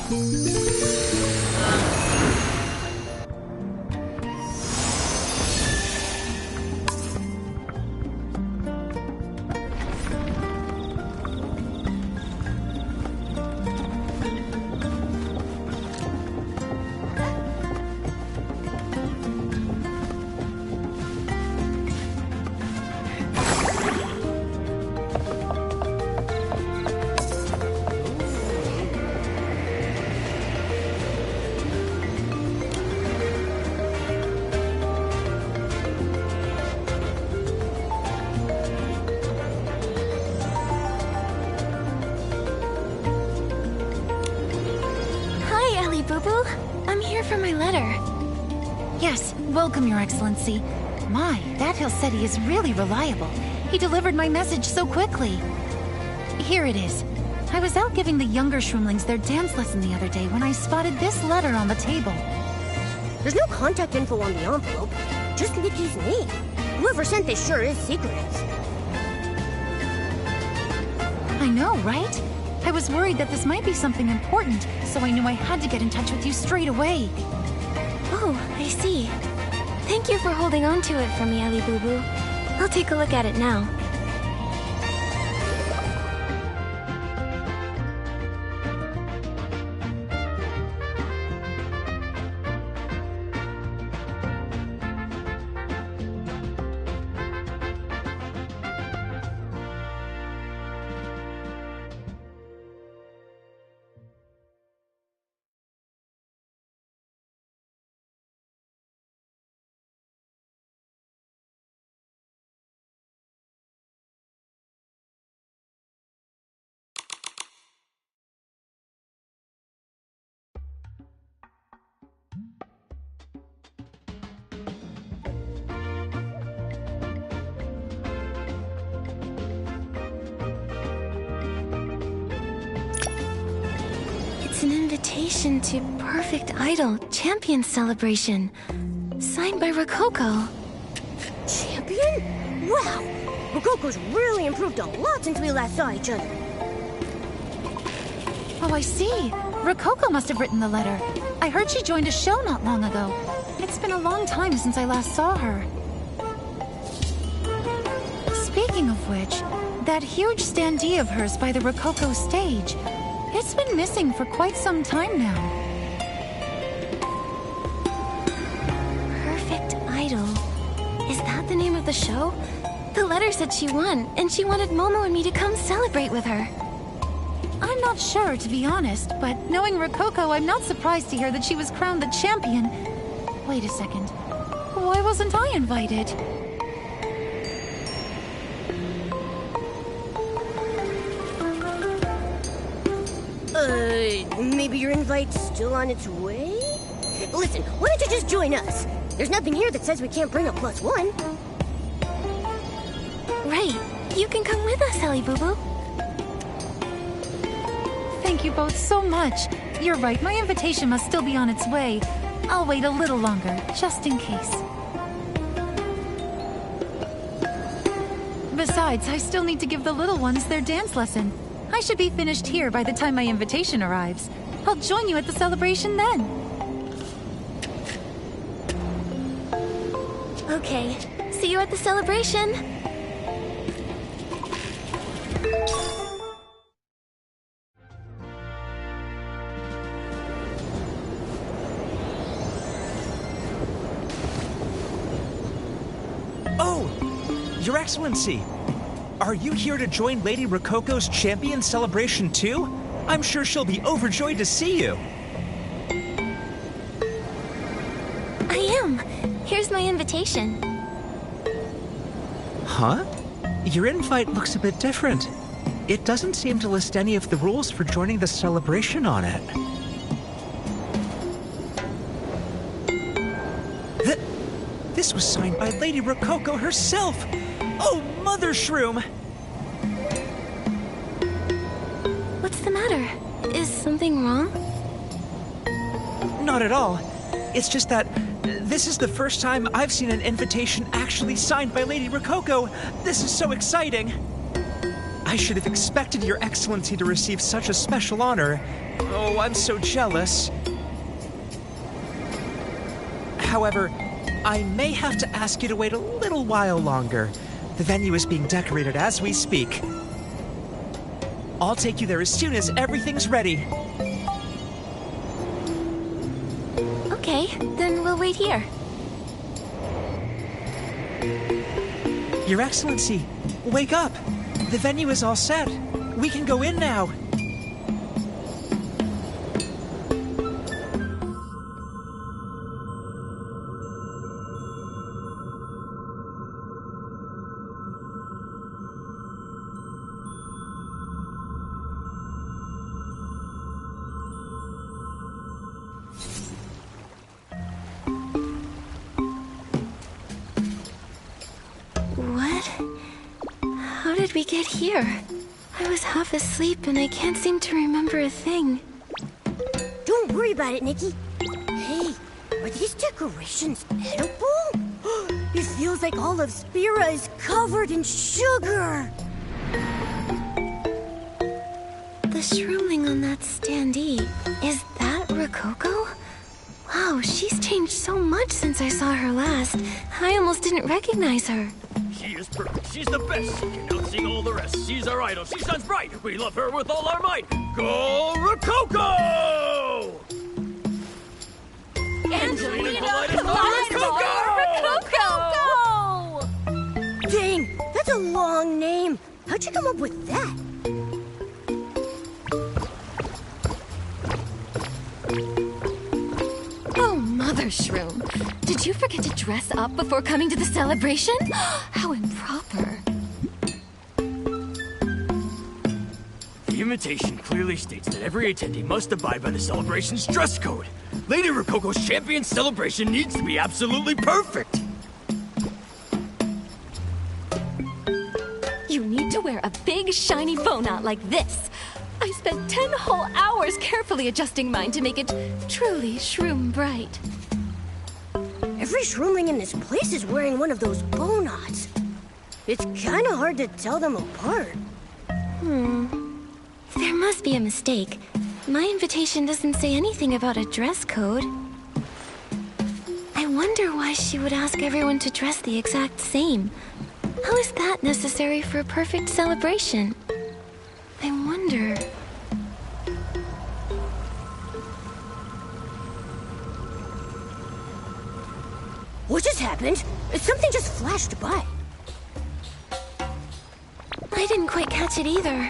Boo-boo. I'm here for my letter. Yes, welcome, Your Excellency. My, that Hilsetti is really reliable. He delivered my message so quickly. Here it is. I was out giving the younger shroomlings their dance lesson the other day when I spotted this letter on the table. There's no contact info on the envelope, just Nikki's name. Whoever sent this sure is secretive. I know, right? I was worried that this might be something important, so I knew I had to get in touch with you straight away. Oh, I see. Thank you for holding on to it for me, Ellie Boo-boo. I'll take a look at it now. It's an invitation to Perfect Idol Champion Celebration, signed by Rococo. Champion? Wow! Rococo's really improved a lot since we last saw each other. Oh, I see. Rococo must have written the letter. I heard she joined a show not long ago. It's been a long time since I last saw her. Speaking of which, that huge standee of hers by the Rococo stage, it's been missing for quite some time now. Perfect Idol. Is that the name of the show? The letter said she won, and she wanted Momo and me to come celebrate with her. I'm not sure, to be honest, but knowing Rococo, I'm not surprised to hear that she was crowned the champion. Wait a second. Why wasn't I invited? Maybe your invite's still on its way? Listen, why don't you just join us? There's nothing here that says we can't bring a +1. Right. You can come with us, Ellie Boo-boo. Thank you both so much. You're right, my invitation must still be on its way. I'll wait a little longer, just in case. Besides, I still need to give the little ones their dance lesson. I should be finished here by the time my invitation arrives. I'll join you at the celebration then. Okay. See you at the celebration. Oh! Your Excellency! Are you here to join Lady Rococo's Champion Celebration too? I'm sure she'll be overjoyed to see you. I am. Here's my invitation. Huh? Your invite looks a bit different. It doesn't seem to list any of the rules for joining the celebration on it. This was signed by Lady Rococo herself! Oh, Mother Shroom! What's the matter? Is something wrong? Not at all. It's just that this is the first time I've seen an invitation actually signed by Lady Rococo. This is so exciting. I should have expected Your Excellency to receive such a special honor. Oh, I'm so jealous. However, I may have to ask you to wait a little while longer. The venue is being decorated as we speak. I'll take you there as soon as everything's ready. Okay, then we'll wait here. Your Excellency, wake up! The venue is all set. We can go in now. How did we get here? I was half asleep and I can't seem to remember a thing. Don't worry about it, Nikki. Hey, are these decorations edible? It feels like all of Spira is covered in sugar. The shroomling on that standee, is that Rococo? Wow, she's changed so much since I saw her last. I almost didn't recognize her. She is perfect. She's the best. She can outsing all the rest. She's our idol. She shines bright. We love her with all our might. Go Rococo! Angelina Rococo! Dang, that's a long name. How'd you come up with that? Oh, Mother Shroom. Did you forget to dress up before coming to the celebration? How improper. The invitation clearly states that every attendee must abide by the celebration's dress code. Lady Rococo's champion celebration needs to be absolutely perfect. You need to wear a big, shiny bow knot like this. I spent 10 whole hours carefully adjusting mine to make it truly shroom bright. Every shroomling in this place is wearing one of those bow knots. It's kind of hard to tell them apart. There must be a mistake. My invitation doesn't say anything about a dress code. I wonder why she would ask everyone to dress the exact same. How is that necessary for a perfect celebration? I wonder... What just happened? Something just flashed by. I didn't quite catch it either.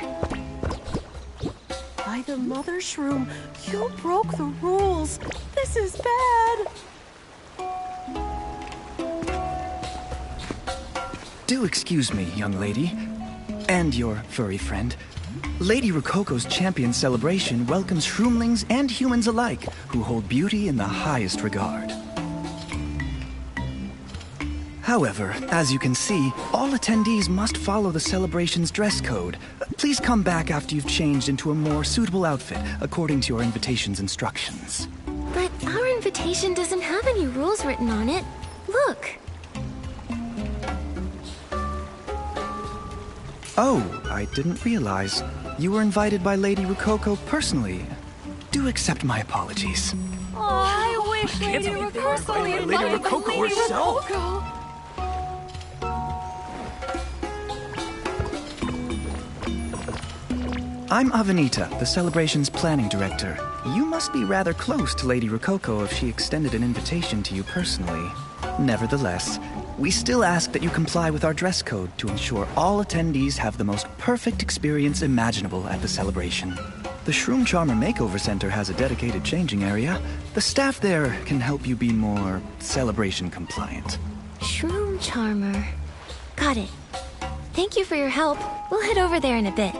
By the Mother Shroom, you broke the rules. This is bad. Do excuse me, young lady. And your furry friend. Lady Rococo's champion celebration welcomes shroomlings and humans alike who hold beauty in the highest regard. However, as you can see, all attendees must follow the celebration's dress code. Please come back after you've changed into a more suitable outfit according to your invitation's instructions. But our invitation doesn't have any rules written on it. Look. Oh, I didn't realize. You were invited by Lady Rococo personally. Do accept my apologies. Oh, I wish Lady believe they were Rococo invited by Lady invited Rococo Lady herself. Rococo. I'm Avenita, the celebration's planning director. You must be rather close to Lady Rococo if she extended an invitation to you personally. Nevertheless, we still ask that you comply with our dress code to ensure all attendees have the most perfect experience imaginable at the celebration. The Shroom Charmer Makeover Center has a dedicated changing area. The staff there can help you be more celebration compliant. Shroom Charmer. Got it. Thank you for your help. We'll head over there in a bit.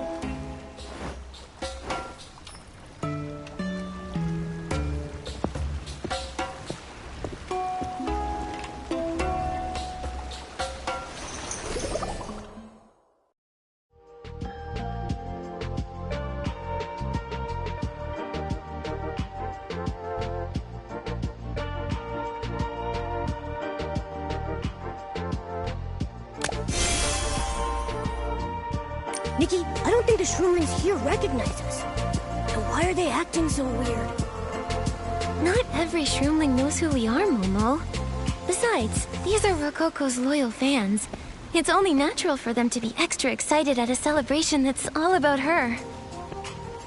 Nikki, I don't think the shroomlings here recognize us. And why are they acting so weird? Not every shroomling knows who we are, Momo. Besides, these are Rococo's loyal fans. It's only natural for them to be extra excited at a celebration that's all about her.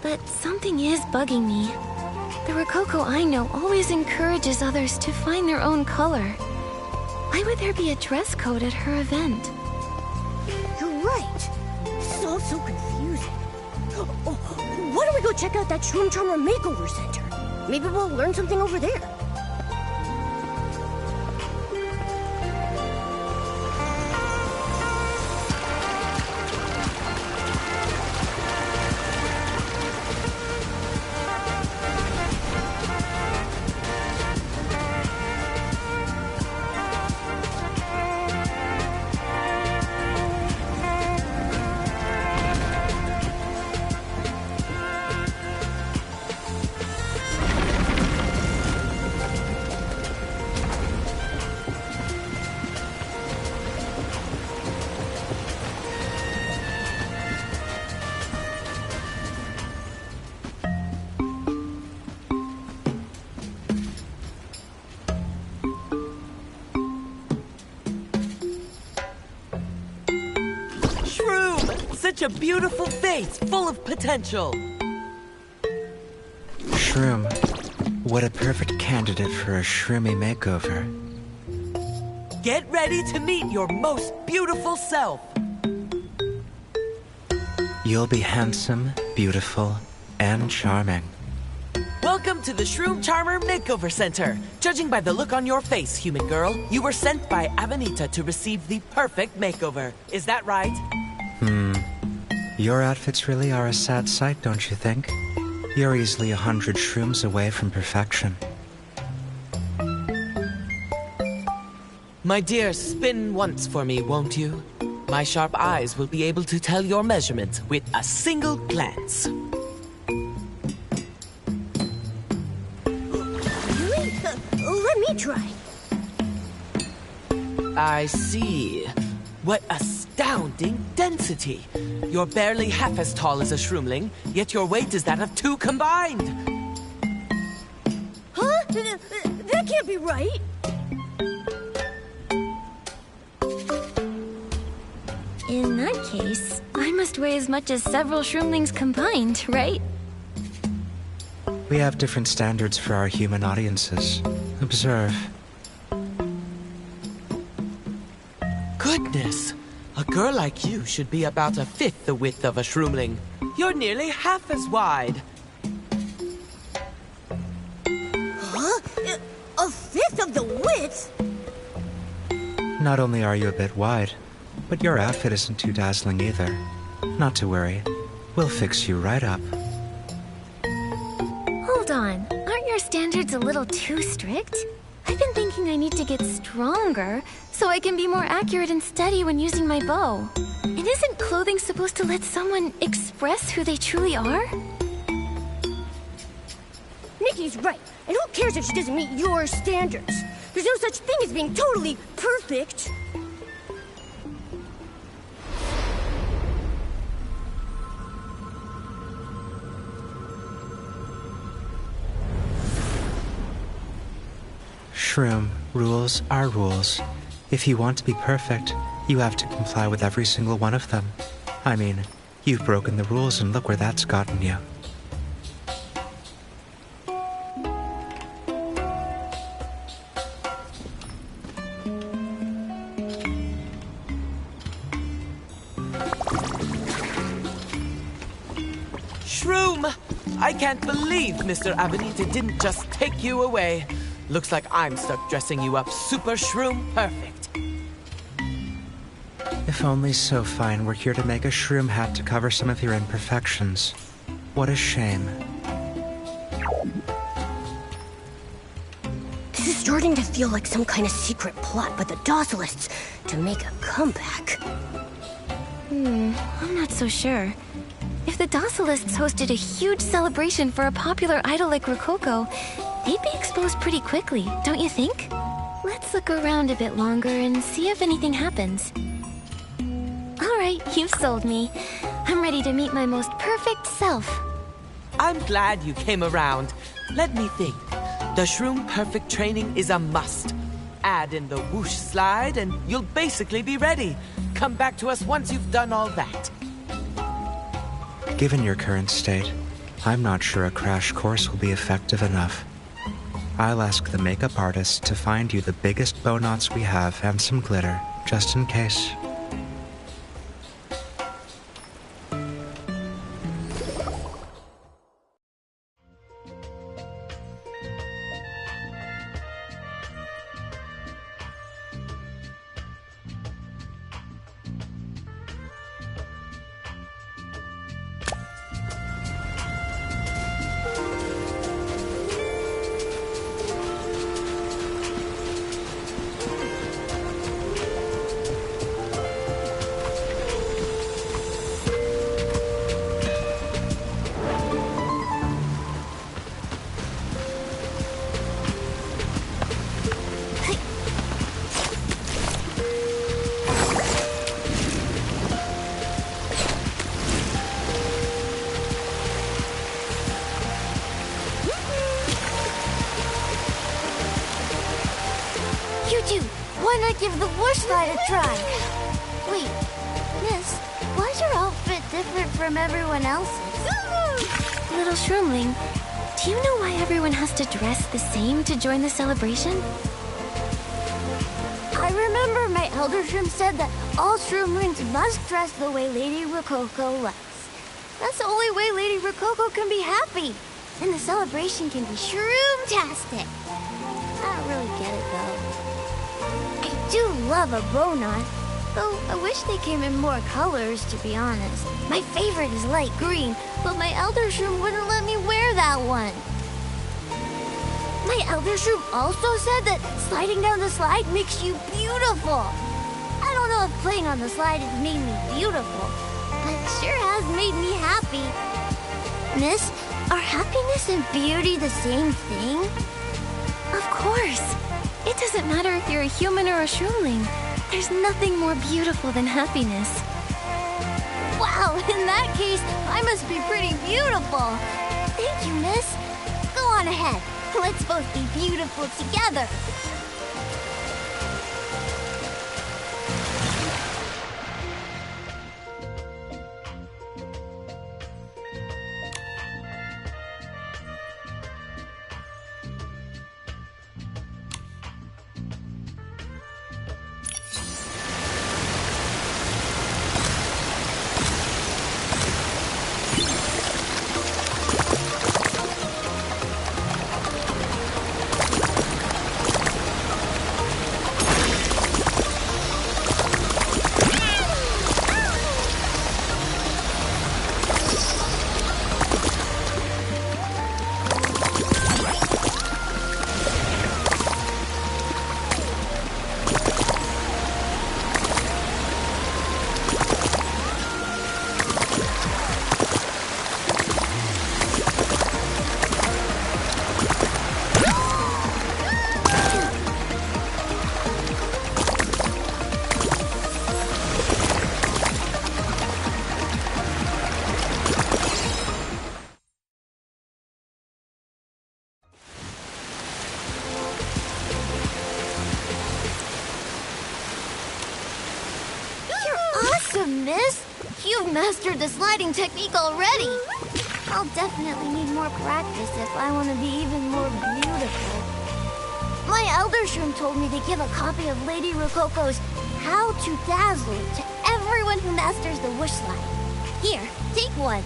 But something is bugging me. The Rococo I know always encourages others to find their own color. Why would there be a dress code at her event? You're right. This is all so confusing. Oh, why don't we go check out that Shroom Charmer Makeover Center? Maybe we'll learn something over there. Such a beautiful face, full of potential. Shroom, what a perfect candidate for a shroomy makeover. Get ready to meet your most beautiful self. You'll be handsome, beautiful, and charming. Welcome to the Shroom Charmer Makeover Center. Judging by the look on your face, human girl, you were sent by Avenita to receive the perfect makeover. Is that right? Your outfits really are a sad sight, don't you think? You're easily 100 shrooms away from perfection. My dear, spin once for me, won't you? My sharp eyes will be able to tell your measurements with a single glance. Really? Let me try. I see. What astounding density! You're barely half as tall as a shroomling, yet your weight is that of two combined! Huh? That can't be right! In that case, I must weigh as much as several shroomlings combined, right? We have different standards for our human audiences. Observe. Goodness! A girl like you should be about a fifth the width of a shroomling. You're nearly half as wide. Huh? A fifth of the width? Not only are you a bit wide, but your outfit isn't too dazzling either. Not to worry. We'll fix you right up. Hold on. Aren't your standards a little too strict? I've been thinking I need to get stronger so I can be more accurate and steady when using my bow. And isn't clothing supposed to let someone express who they truly are? Nikki's right. And who cares if she doesn't meet your standards? There's no such thing as being totally perfect. Shroom, rules are rules. If you want to be perfect, you have to comply with every single one of them. I mean, you've broken the rules and look where that's gotten you. Shroom! I can't believe Mr. Avenita didn't just take you away. Looks like I'm stuck dressing you up super shroom perfect. If only So Fine were here to make a shroom hat to cover some of your imperfections. What a shame. This is starting to feel like some kind of secret plot by the Docilists to make a comeback. I'm not so sure. If the Docilists hosted a huge celebration for a popular idol like Rococo, they'd be exposed pretty quickly, don't you think? Let's look around a bit longer and see if anything happens. Alright, you've sold me. I'm ready to meet my most perfect self. I'm glad you came around. Let me think. The Shroom Perfect training is a must. Add in the whoosh slide and you'll basically be ready. Come back to us once you've done all that. Given your current state, I'm not sure a crash course will be effective enough. I'll ask the makeup artist to find you the biggest bow knots we have and some glitter, just in case. You two, why not give the whoosh slide a try? Wait, miss, why is your outfit different from everyone else's? Little Shroomling, do you know why everyone has to dress the same to join the celebration? I remember my elder shroom said that all shroomlings must dress the way Lady Rococo likes. That's the only way Lady Rococo can be happy. And the celebration can be shroom-tastic. I don't really get it, though. I do love a bow knot, though I wish they came in more colors, to be honest. My favorite is light green, but my elder shroom wouldn't let me wear that one. My elder shroom also said that sliding down the slide makes you beautiful. I don't know if playing on the slide has made me beautiful, but it sure has made me happy. Miss, are happiness and beauty the same thing? Of course. It doesn't matter if you're a human or a shroomling. There's nothing more beautiful than happiness. Wow, in that case, I must be pretty beautiful. Thank you, miss. Go on ahead. Let's both be beautiful together. Miss, you've mastered the sliding technique already. I'll definitely need more practice if I want to be even more beautiful. My elder shroom told me to give a copy of Lady Rococo's How to Dazzle to everyone who masters the whoosh slide. Here, take one.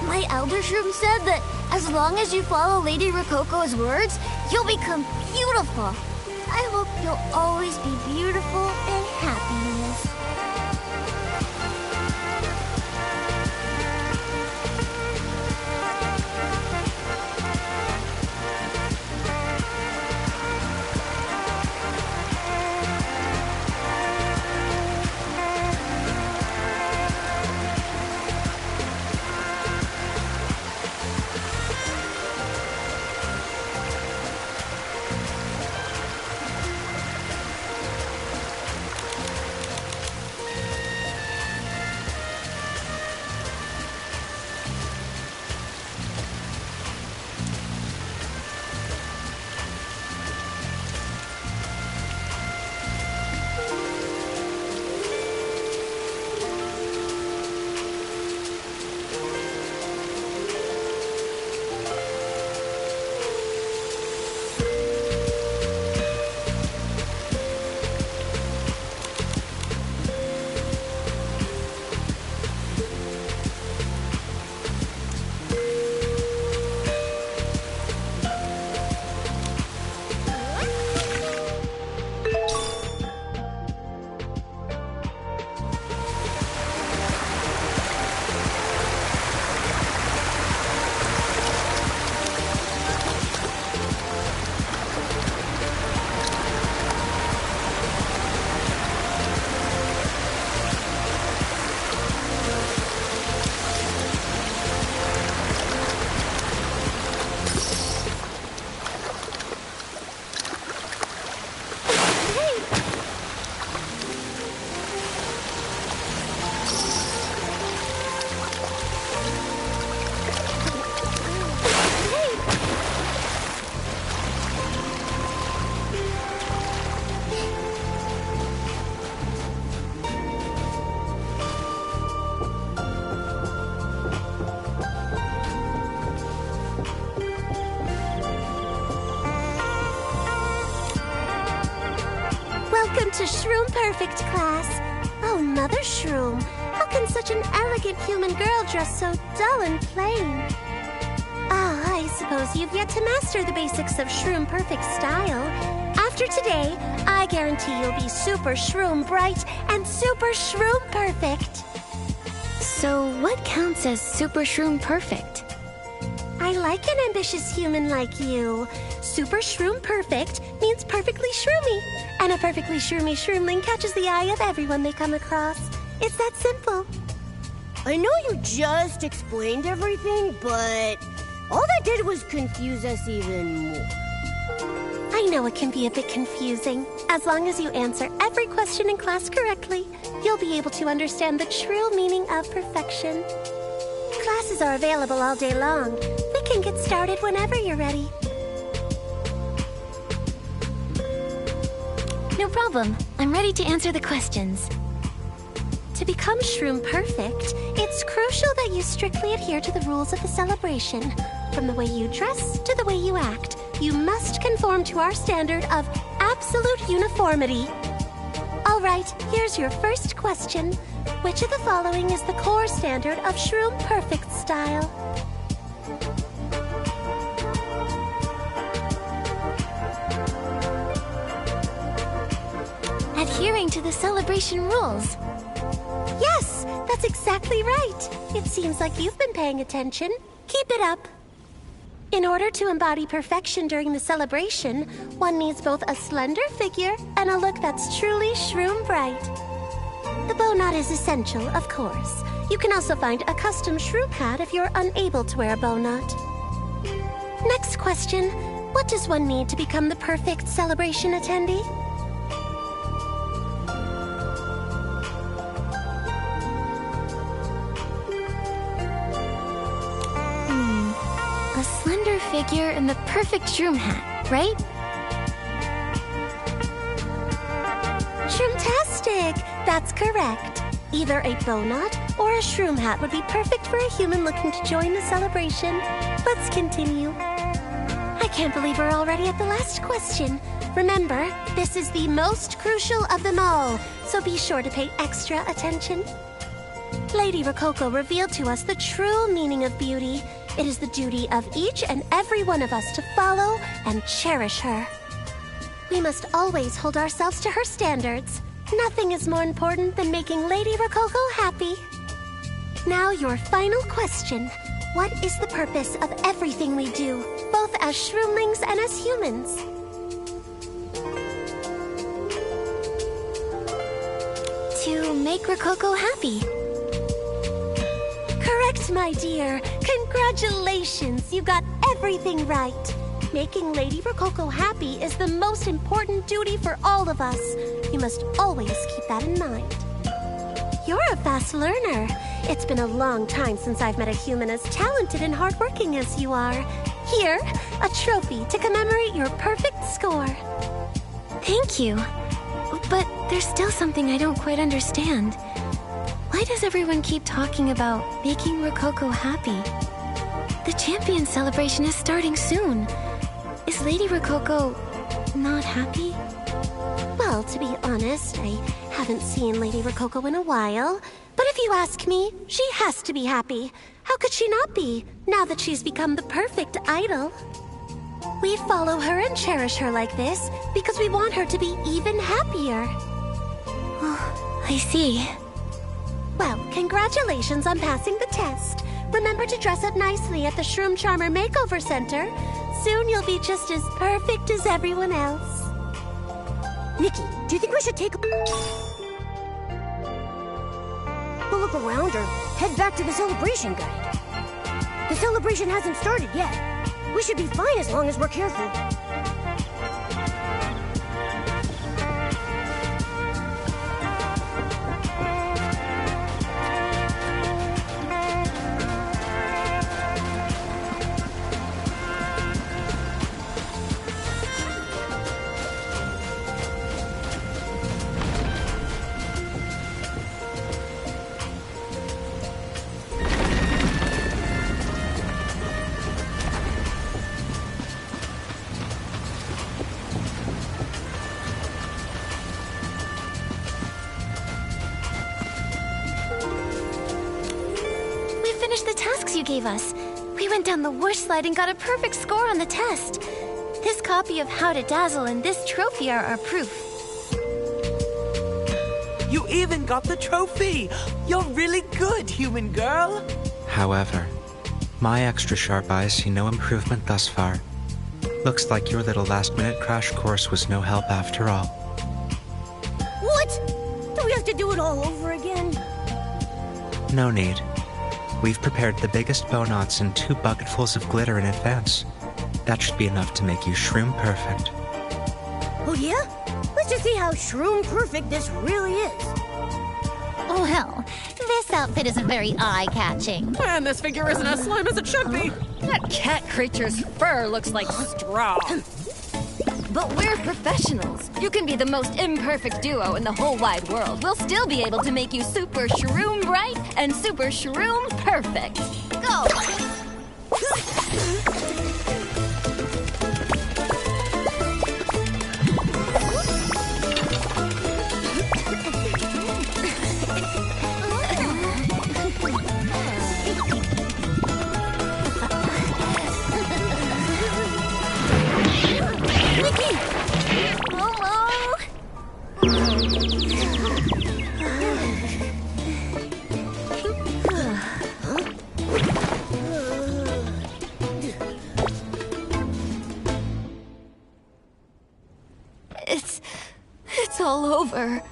My elder shroom said that as long as you follow Lady Rococo's words, you'll become beautiful. I hope you'll always be beautiful and happy, Miss. to Shroom Perfect class. Oh, Mother Shroom, how can such an elegant human girl dress so dull and plain? Ah, I suppose you've yet to master the basics of Shroom Perfect style. After today, I guarantee you'll be super Shroom bright and super Shroom perfect. So what counts as Super Shroom Perfect? I like an ambitious human like you. Super Shroom Perfect means perfectly shroomy. And a perfectly shroomy shroomling catches the eye of everyone they come across. It's that simple. I know you just explained everything, but all that did was confuse us even more. I know it can be a bit confusing. As long as you answer every question in class correctly, you'll be able to understand the true meaning of perfection. Classes are available all day long. We can get started whenever you're ready. No problem. I'm ready to answer the questions. To become Shroom Perfect, it's crucial that you strictly adhere to the rules of the celebration. From the way you dress to the way you act, you must conform to our standard of absolute uniformity. All right, here's your first question. Which of the following is the core standard of Shroom Perfect style? Adhering to the celebration rules. Yes, that's exactly right. It seems like you've been paying attention. Keep it up. In order to embody perfection during the celebration, one needs both a slender figure and a look that's truly Shroom bright. The bow knot is essential, of course. You can also find a custom Shroom hat if you're unable to wear a bow knot. Next question. What does one need to become the perfect celebration attendee? A slender figure and the perfect shroom hat, right? Shroomtastic! That's correct. Either a bow knot or a shroom hat would be perfect for a human looking to join the celebration. Let's continue. I can't believe we're already at the last question. Remember, this is the most crucial of them all, so be sure to pay extra attention. Lady Rococo revealed to us the true meaning of beauty. It is the duty of each and every one of us to follow and cherish her. We must always hold ourselves to her standards. Nothing is more important than making Lady Rococo happy. Now your final question. What is the purpose of everything we do, both as shroomlings and as humans? To make Rococo happy. Correct, my dear. Congratulations, you got everything right. Making Lady Rococo happy is the most important duty for all of us. You must always keep that in mind. You're a fast learner. It's been a long time since I've met a human as talented and hardworking as you are. Here, a trophy to commemorate your perfect score. Thank you. But there's still something I don't quite understand. Why does everyone keep talking about making Rococo happy? The champion celebration is starting soon. Is Lady Rococo not happy? Well, to be honest, I haven't seen Lady Rococo in a while. But if you ask me, she has to be happy. How could she not be, now that she's become the perfect idol? We follow her and cherish her like this because we want her to be even happier. Oh, I see. Well, congratulations on passing the test. Remember to dress up nicely at the Shroom Charmer Makeover Center. Soon you'll be just as perfect as everyone else. Nikki, do you think we should take a look around or head back to the celebration guide? The celebration hasn't started yet. We should be fine as long as we're careful. finished the tasks you gave us. We went down the whoosh slide and got a perfect score on the test. This copy of How to Dazzle and this trophy are our proof. You even got the trophy! You're really good, human girl! However, my extra sharp eyes see no improvement thus far. Looks like your little last-minute crash course was no help after all. What? Do we have to do it all over again? No need. We've prepared the biggest bow knots and 2 bucketfuls of glitter in advance. That should be enough to make you shroom perfect. Oh yeah? Let's just see how shroom perfect this really is. Oh, hell. This outfit isn't very eye-catching. And this figure isn't as slim as it should be. That cat creature's fur looks like straw. But we're professionals. You can be the most imperfect duo in the whole wide world. We'll still be able to make you super shroom bright and super shroom perfect. Go! Nikki! Momo! It's all over.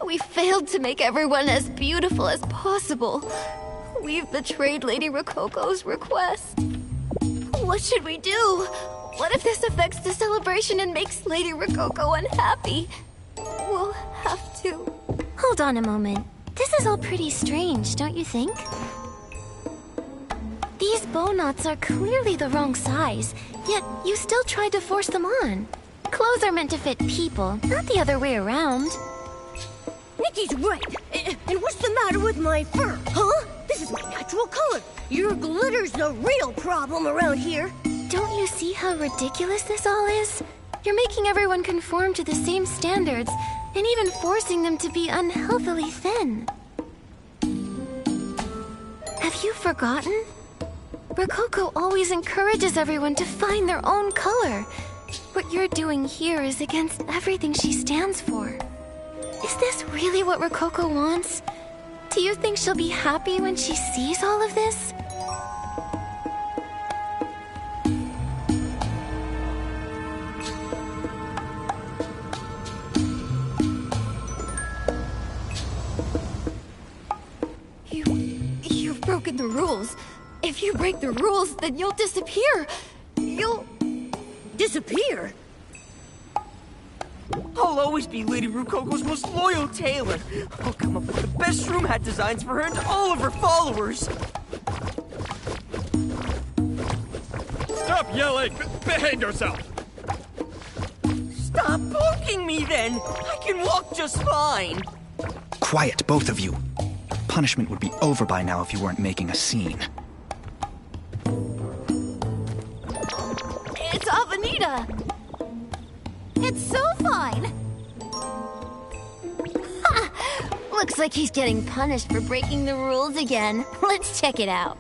We failed to make everyone as beautiful as possible. We've betrayed Lady Rococo's request. What should we do? What if this affects the celebration and makes Lady Rococo unhappy? We'll have to... Hold on a moment. This is all pretty strange, don't you think? These bow knots are clearly the wrong size, yet you still tried to force them on. Clothes are meant to fit people, not the other way around. Nikki's right. And what's the matter with my fur? Huh? This is my natural color. Your glitter's the real problem around here. Don't you see how ridiculous this all is? You're making everyone conform to the same standards, and even forcing them to be unhealthily thin. Have you forgotten? Rococo always encourages everyone to find their own color. What you're doing here is against everything she stands for. Is this really what Rococo wants? Do you think she'll be happy when she sees all of this? You've broken the rules. If you break the rules, then you'll disappear. You'll... Disappear? I'll always be Lady Rococo's most loyal tailor. I'll come up with the best room hat designs for her and all of her followers. Stop yelling! Behave yourself! Stop poking me then! I can walk just fine! Quiet, both of you. Punishment would be over by now if you weren't making a scene. It's Avenida! It's so fine! Ha! Looks like he's getting punished for breaking the rules again. Let's check it out.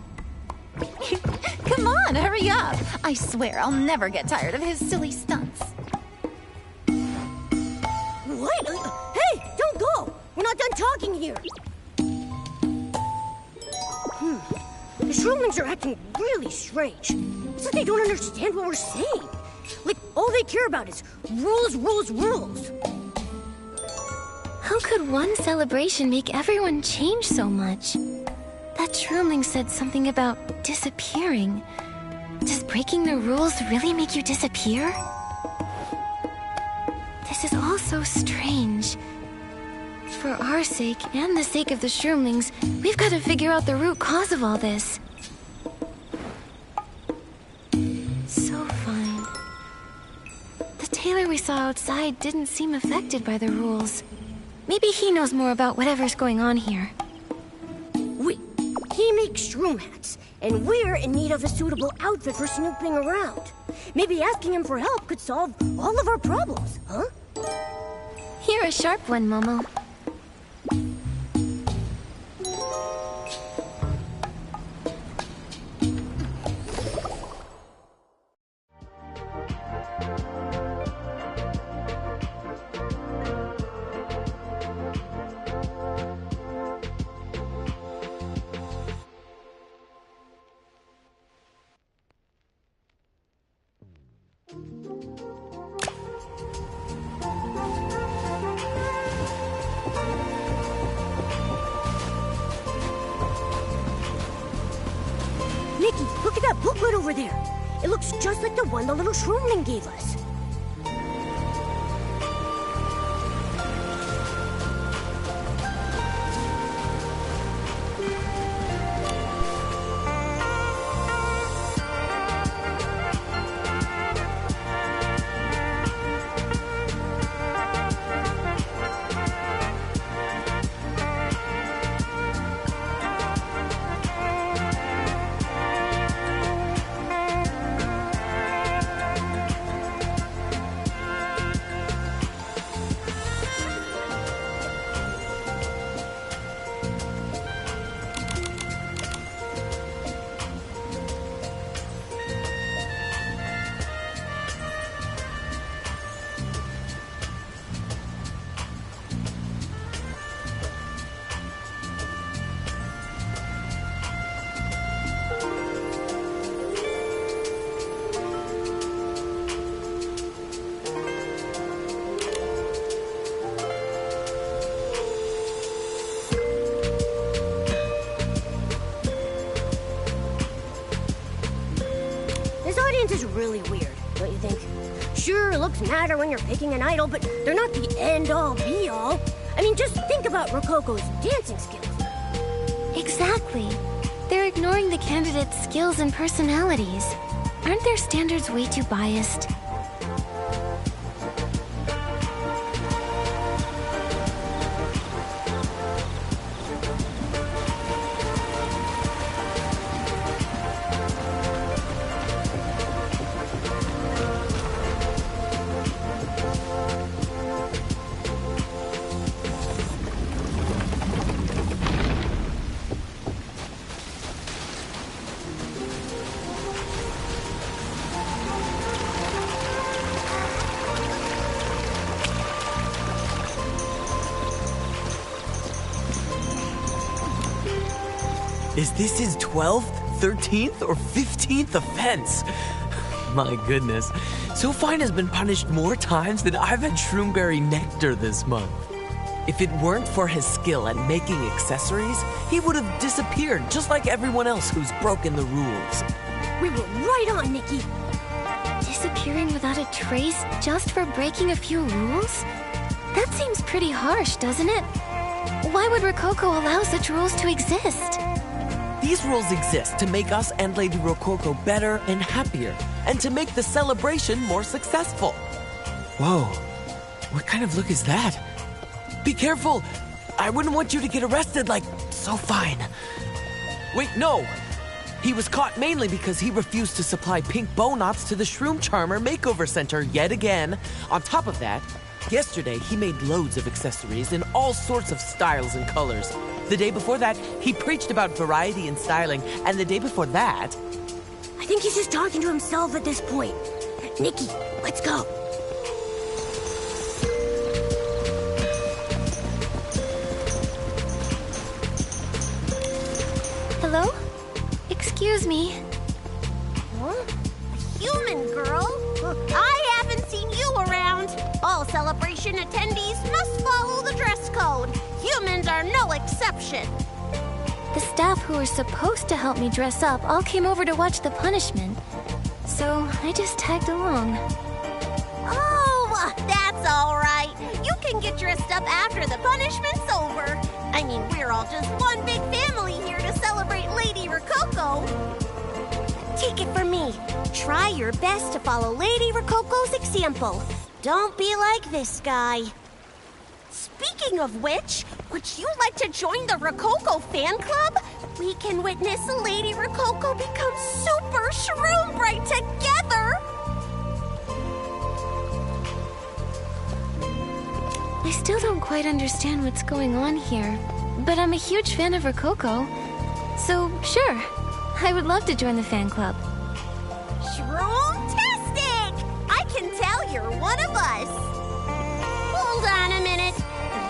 Come on, hurry up. I swear I'll never get tired of his silly stunts. What? Hey, don't go! We're not done talking here. The Shroomlings are acting really strange. It's like they don't understand what we're saying. Like, all they care about is rules, rules, rules. How could one celebration make everyone change so much? That Shroomling said something about disappearing. Does breaking the rules really make you disappear? This is all so strange. For our sake, and the sake of the Shroomlings, we've got to figure out the root cause of all this. So fine. The tailor we saw outside didn't seem affected by the rules. Maybe he knows more about whatever's going on here. Wait, he makes shroom hats, and we're in need of a suitable outfit for snooping around. Maybe asking him for help could solve all of our problems, huh? You're a sharp one, Momo. Nikki, look at that booklet over there. It looks just like the one the little shroomling gave us. This is really weird, don't you think? Sure, looks matter when you're picking an idol, but they're not the end-all, be-all. I mean, just think about Rococo's dancing skills. Exactly. They're ignoring the candidates' skills and personalities. Aren't their standards way too biased? Is this his 12th, 13th, or 15th offense? My goodness. So Fine has been punished more times than I've had Shroomberry Nectar this month. If it weren't for his skill at making accessories, he would have disappeared just like everyone else who's broken the rules. We were right on, Nikki. Disappearing without a trace just for breaking a few rules? That seems pretty harsh, doesn't it? Why would Rococo allow such rules to exist? These rules exist to make us and Lady Rococo better and happier, and to make the celebration more successful. Whoa, what kind of look is that? Be careful! I wouldn't want you to get arrested like so Fine. Wait, no! He was caught mainly because he refused to supply pink bow knots to the Shroom Charmer Makeover Center yet again. On top of that, yesterday he made loads of accessories in all sorts of styles and colors. The day before that, he preached about variety and styling, and the day before that... I think he's just talking to himself at this point. Nikki, let's go. Hello? Excuse me. Huh? A human girl? I haven't seen you around. All celebration attendees must follow the dress code. Humans are no exception. The staff who were supposed to help me dress up all came over to watch the punishment. So I just tagged along. Oh, that's all right. You can get dressed up after the punishment's over. I mean, we're all just one big family here to celebrate Lady Rococo. Take it from me. Try your best to follow Lady Rococo's example. Don't be like this guy. Speaking of which, would you like to join the Rococo fan club? We can witness Lady Rococo become super shroom bright together! I still don't quite understand what's going on here, but I'm a huge fan of Rococo. So, sure, I would love to join the fan club. Shroom-tastic! I can tell you're one of us. Hold on a minute.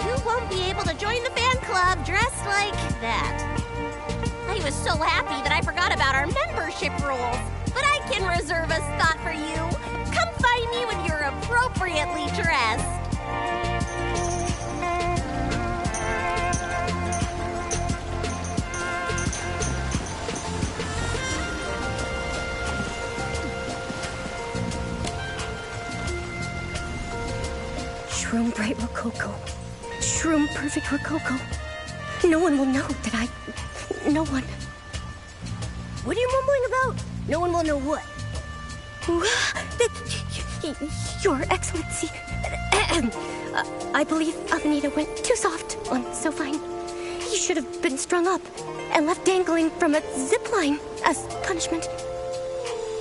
You won't be able to join the fan club dressed like that. I was so happy that I forgot about our membership rules, but I can reserve a spot for you. Come find me appropriately dressed. Shroom Bright Rococo. Shroom Perfect Rococo. No one will know that No one. What are you mumbling about? No one will know what. Your Excellency. I believe Avenida went too soft on Sophine. He should have been strung up and left dangling from a zip line as punishment.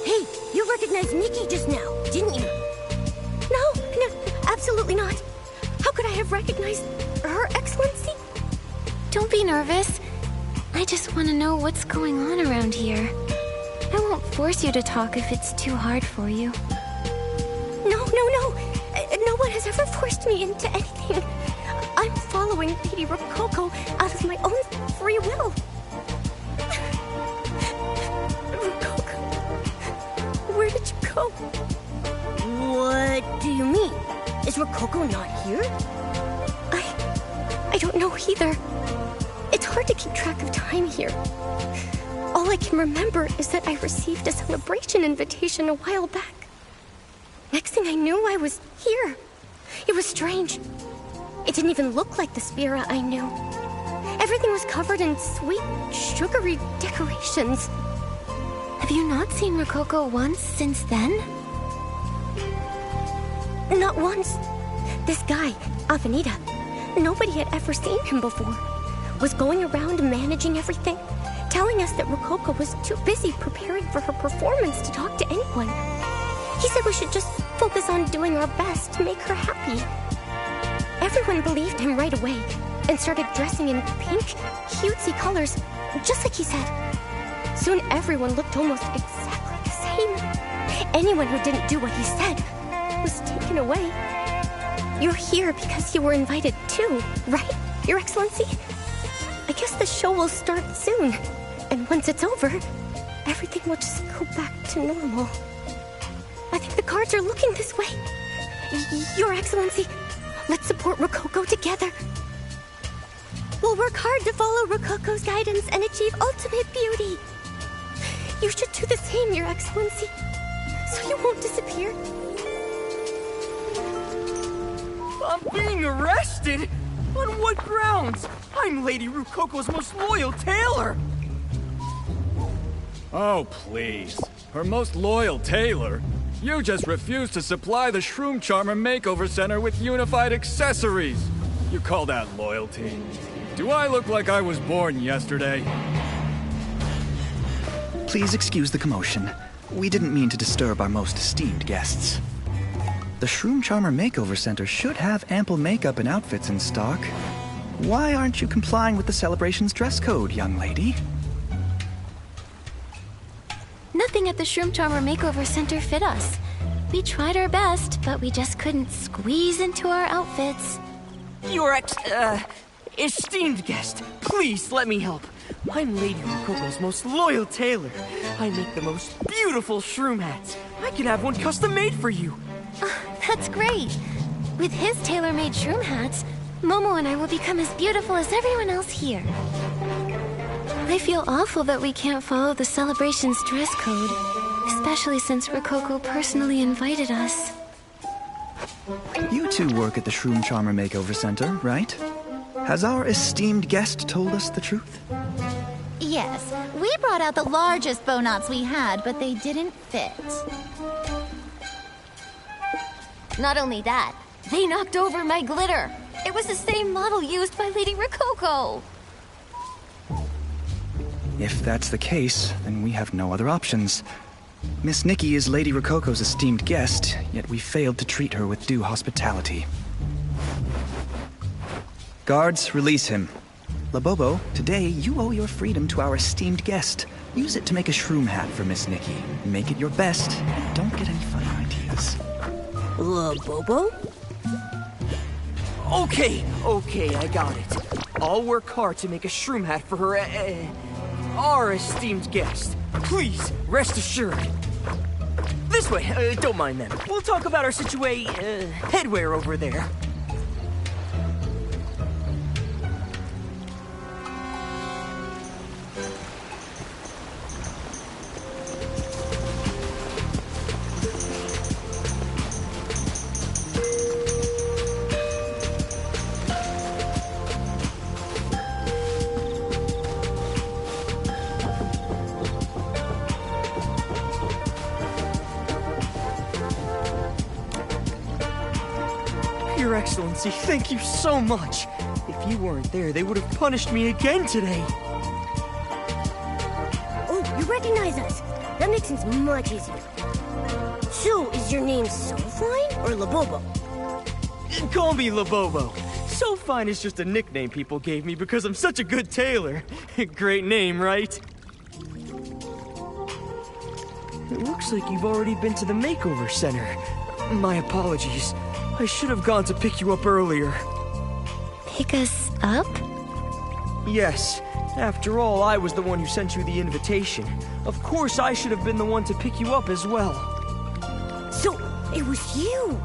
Hey, you recognized Nikki just now, didn't you? No, absolutely not. How could I have recognized Her Excellency? Don't be nervous. I just want to know what's going on around here. I won't force you to talk if it's too hard for you. No. No one has ever forced me into anything. I'm following Lady Rococo out of my own free will. Rococo, where did you go? What do you mean? Is Rococo not here? I don't know either. It's hard to keep track of time here. All I can remember is that I received a celebration invitation a while back. Next thing I knew, I was here. It was strange. It didn't even look like the Spira I knew. Everything was covered in sweet, sugary decorations. Have you not seen Rococo once since then? Not once. This guy, Avenida, nobody had ever seen him before, was going around managing everything, telling us that Rococo was too busy preparing for her performance to talk to anyone. He said we should just focus on doing our best to make her happy. Everyone believed him right away and started dressing in pink, cutesy colors, just like he said. Soon everyone looked almost exactly the same. Anyone who didn't do what he said was taken away. You're here because you were invited too, right, Your Excellency? I guess the show will start soon, and once it's over, everything will just go back to normal. I think the cards are looking this way. Your Excellency, let's support Rococo together. We'll work hard to follow Rococo's guidance and achieve ultimate beauty. You should do the same, Your Excellency, so you won't disappear. I'm being arrested? On what grounds? I'm Lady Rococo's most loyal tailor! Oh, please. Her most loyal tailor? You just refused to supply the Shroom Charmer Makeover Center with unified accessories. You call that loyalty? Do I look like I was born yesterday? Please excuse the commotion. We didn't mean to disturb our most esteemed guests. The Shroom Charmer Makeover Center should have ample makeup and outfits in stock. Why aren't you complying with the celebration's dress code, young lady? Nothing at the Shroom Charmer Makeover Center fit us. We tried our best, but we just couldn't squeeze into our outfits. Your esteemed guest, please let me help. I'm Lady Rococo's most loyal tailor. I make the most beautiful shroom hats. I can have one custom made for you. That's great. With his tailor-made shroom hats, Momo and I will become as beautiful as everyone else here. I feel awful that we can't follow the celebration's dress code, especially since Rococo personally invited us. You two work at the Shroom Charmer Makeover Center, right? Has our esteemed guest told us the truth? Yes, we brought out the largest bow knots we had, but they didn't fit. Not only that, they knocked over my glitter. It was the same model used by Lady Rococo. If that's the case, then we have no other options. Miss Nikki is Lady Rococo's esteemed guest, yet we failed to treat her with due hospitality. Guards, release him. Labobo, today you owe your freedom to our esteemed guest. Use it to make a shroom hat for Miss Nikki. Make it your best, and don't get any funny ideas. Labobo? Okay, I got it. I'll work hard to make a shroom hat for her, our esteemed guest. Please, rest assured. This way. Don't mind them. We'll talk about our headwear over there. Your Excellency, thank you so much. If you weren't there, they would have punished me again today. Oh, you recognize us. That makes things much easier. So, is your name So Fine or Labobo? Call me Labobo. So Fine is just a nickname people gave me because I'm such a good tailor. Great name, right? It looks like you've already been to the makeover center. My apologies. I should have gone to pick you up earlier. Pick us up? Yes. After all, I was the one who sent you the invitation. Of course, I should have been the one to pick you up as well. So, it was you!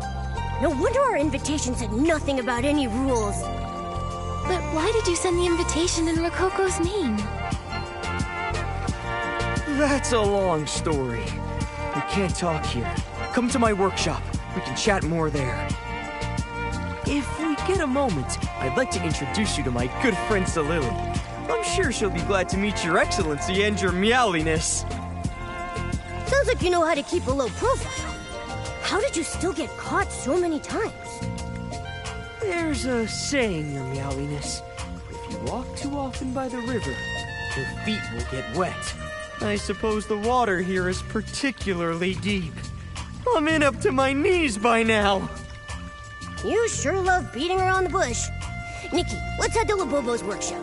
No wonder our invitation said nothing about any rules. But why did you send the invitation in Rococo's name? That's a long story. We can't talk here. Come to my workshop. We can chat more there. If we get a moment, I'd like to introduce you to my good friend Solili. I'm sure she'll be glad to meet Your Excellency and your meowliness. Sounds like you know how to keep a low profile. How did you still get caught so many times? There's a saying, your meowliness. If you walk too often by the river, your feet will get wet. I suppose the water here is particularly deep. I'm in up to my knees by now. You sure love beating around the bush. Nikki, let's head to Labobo's workshop.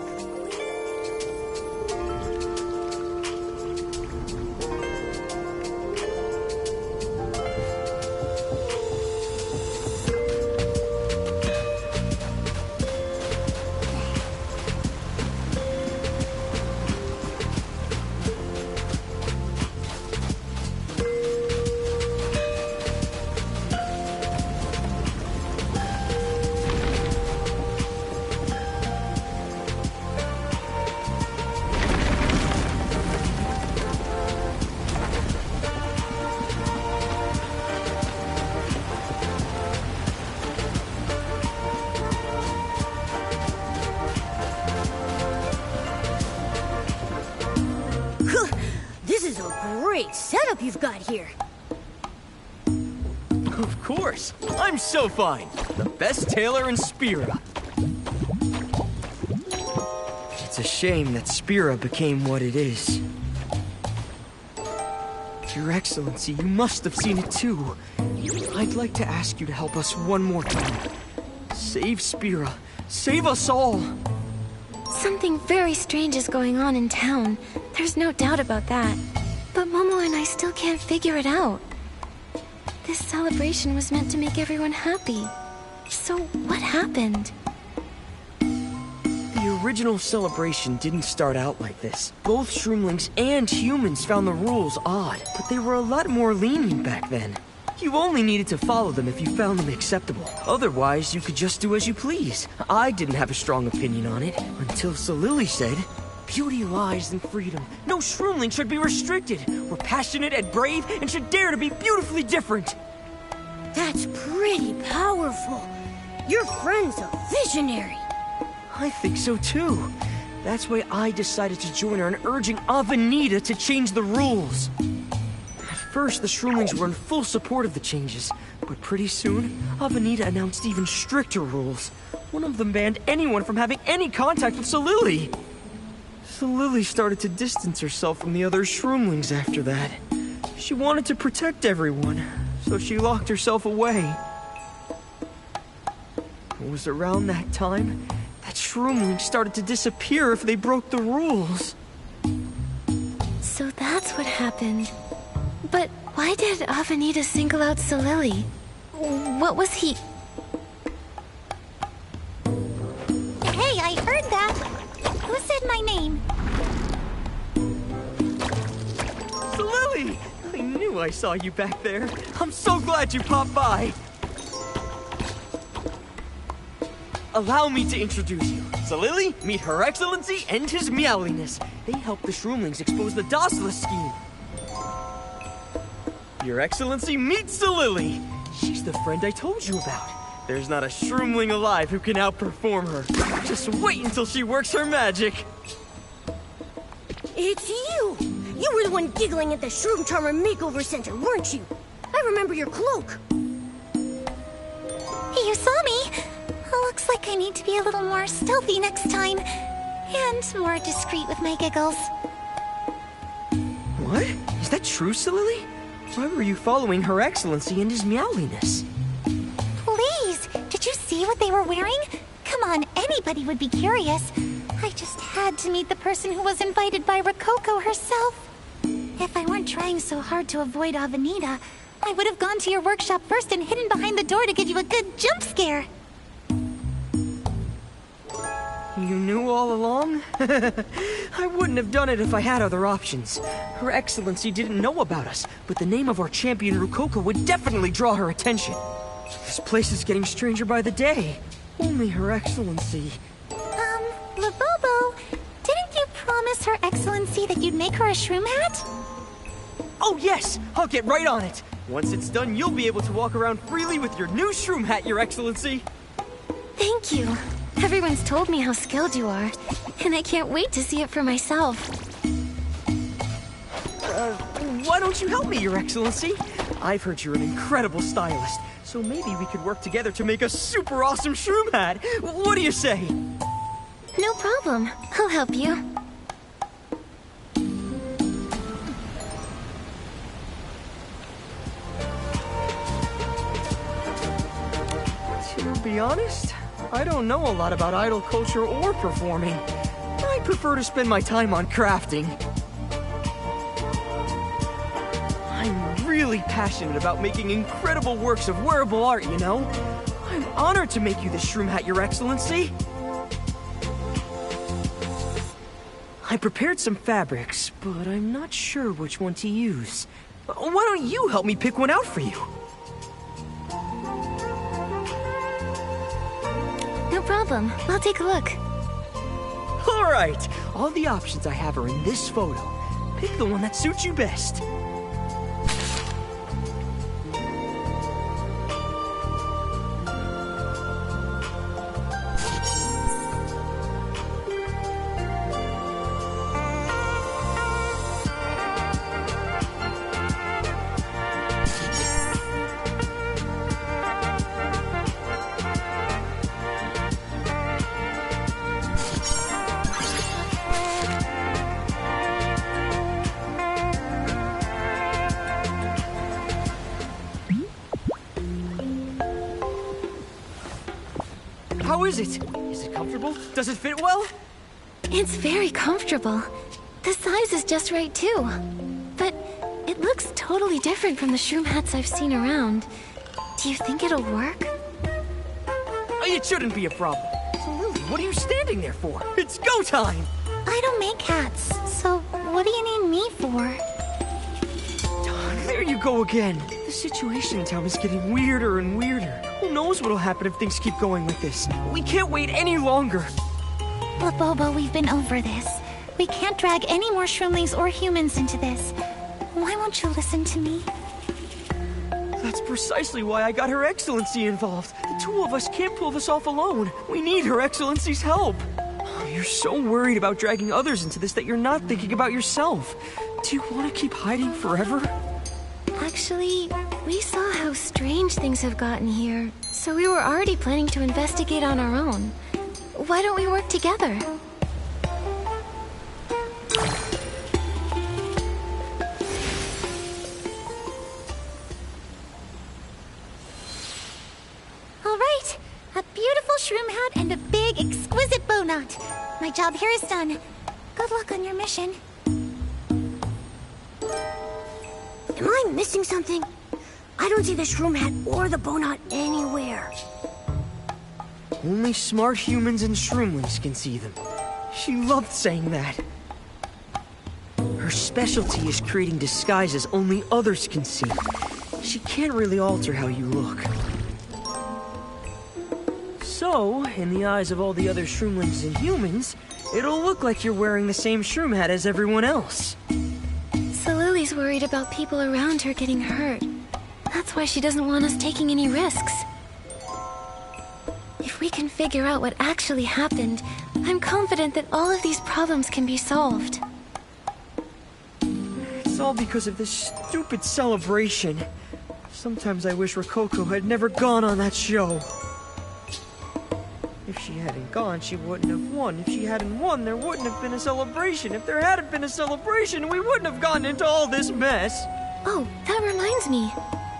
Great setup you've got here. Of course. I'm So Fine, the best tailor in Spira. It's a shame that Spira became what it is. Your Excellency, you must have seen it too. I'd like to ask you to help us one more time. Save Spira. Save us all. Something very strange is going on in town. There's no doubt about that. But Momo and I still can't figure it out. This celebration was meant to make everyone happy. So what happened? The original celebration didn't start out like this. Both Shroomlings and humans found the rules odd, but they were a lot more lenient back then. You only needed to follow them if you found them acceptable. Otherwise, you could just do as you please. I didn't have a strong opinion on it, until Solili said, "Beauty lies in freedom. No Shroomling should be restricted. We're passionate and brave and should dare to be beautifully different." That's pretty powerful. Your friend's a visionary. I think so too. That's why I decided to join her in urging Avenida to change the rules. At first, the Shroomlings were in full support of the changes, but pretty soon, Avenida announced even stricter rules. One of them banned anyone from having any contact with Solili. Solili started to distance herself from the other Shroomlings after that. She wanted to protect everyone, so she locked herself away. It was around that time that Shroomlings started to disappear if they broke the rules. So that's what happened. But why did Avenida single out Solili? What was he... Hey, I heard that. Who said my name? Solili! I knew I saw you back there. I'm so glad you popped by. Allow me to introduce you. Salili, meet Her Excellency and His Meowliness. They helped the Shroomlings expose the Dossless scheme. Your Excellency, meet Salili. She's the friend I told you about. There's not a Shroomling alive who can outperform her. Just wait until she works her magic. It's you! You were the one giggling at the Shroom Charmer Makeover Center, weren't you? I remember your cloak. You saw me. Looks like I need to be a little more stealthy next time. And more discreet with my giggles. What? Is that true, Salili? Why were you following Her Excellency and His Meowliness? Please, did you see what they were wearing? Come on, anybody would be curious. I just had to meet the person who was invited by Rococo herself. If I weren't trying so hard to avoid Avenida, I would have gone to your workshop first and hidden behind the door to give you a good jump scare. You knew all along? I wouldn't have done it if I had other options. Her Excellency didn't know about us, but the name of our champion Rococo would definitely draw her attention. This place is getting stranger by the day. Only Her Excellency. Labobo, didn't you promise Her Excellency that you'd make her a shroom hat? Oh yes, I'll get right on it. Once it's done, you'll be able to walk around freely with your new shroom hat, Your Excellency. Thank you. Everyone's told me how skilled you are, and I can't wait to see it for myself. Why don't you help me, Your Excellency? I've heard you're an incredible stylist, so maybe we could work together to make a super awesome shroom hat. What do you say? No problem. I'll help you. To be honest, I don't know a lot about idol culture or performing. I prefer to spend my time on crafting. I'm really passionate about making incredible works of wearable art, you know? I'm honored to make you this shroom hat, Your Excellency. I prepared some fabrics, but I'm not sure which one to use. Why don't you help me pick one out for you? No problem. I'll take a look. All right. All the options I have are in this photo. Pick the one that suits you best. How is it? Is it comfortable? Does it fit well? It's very comfortable. The size is just right, too. But it looks totally different from the shroom hats I've seen around. Do you think it'll work? It shouldn't be a problem. So, Lily, what are you standing there for? It's go time! I don't make hats, so what do you need me for? There you go again. The situation in town is getting weirder and weirder. Who knows what'll happen if things keep going like this? We can't wait any longer. Labobo, we've been over this. We can't drag any more shroomlings or humans into this. Why won't you listen to me? That's precisely why I got Her Excellency involved. The two of us can't pull this off alone. We need Her Excellency's help. You're so worried about dragging others into this that you're not thinking about yourself. Do you want to keep hiding forever? Actually, we saw how strange things have gotten here, so we were already planning to investigate on our own. Why don't we work together? All right, a beautiful shroom hat and a big, exquisite bow knot. My job here is done. Good luck on your mission. Am I missing something? I don't see the shroom hat or the bow knot anywhere. Only smart humans and shroomlings can see them. She loved saying that. Her specialty is creating disguises only others can see. She can't really alter how you look. So, in the eyes of all the other shroomlings and humans, it'll look like you're wearing the same shroom hat as everyone else. So Lily's worried about people around her getting hurt. That's why she doesn't want us taking any risks. If we can figure out what actually happened, I'm confident that all of these problems can be solved. It's all because of this stupid celebration. Sometimes I wish Rococo had never gone on that show. If she hadn't gone, she wouldn't have won. If she hadn't won, there wouldn't have been a celebration. If there hadn't been a celebration, we wouldn't have gotten into all this mess. Oh, that reminds me.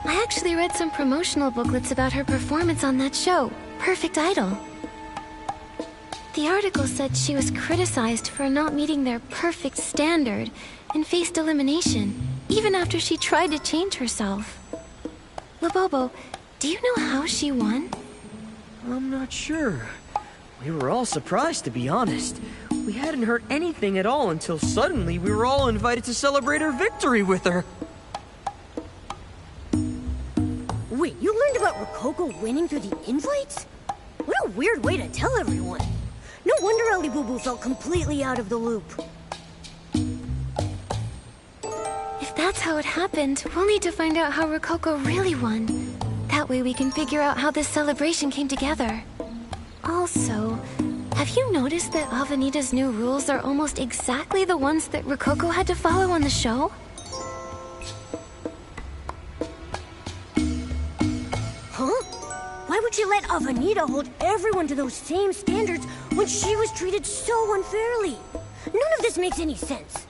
I actually read some promotional booklets about her performance on that show, Perfect Idol. The article said she was criticized for not meeting their perfect standard and faced elimination, even after she tried to change herself. Labobo, do you know how she won? I'm not sure. We were all surprised, to be honest. We hadn't heard anything at all until suddenly we were all invited to celebrate her victory with her. Wait, you learned about Rococo winning through the invites? What a weird way to tell everyone. No wonder Ellie Boo Boo felt completely out of the loop. If that's how it happened, we'll need to find out how Rococo really won. That way we can figure out how this celebration came together. Also, have you noticed that Avenita's new rules are almost exactly the ones that Rococo had to follow on the show? Huh? Why would she let Avenita hold everyone to those same standards when she was treated so unfairly? None of this makes any sense.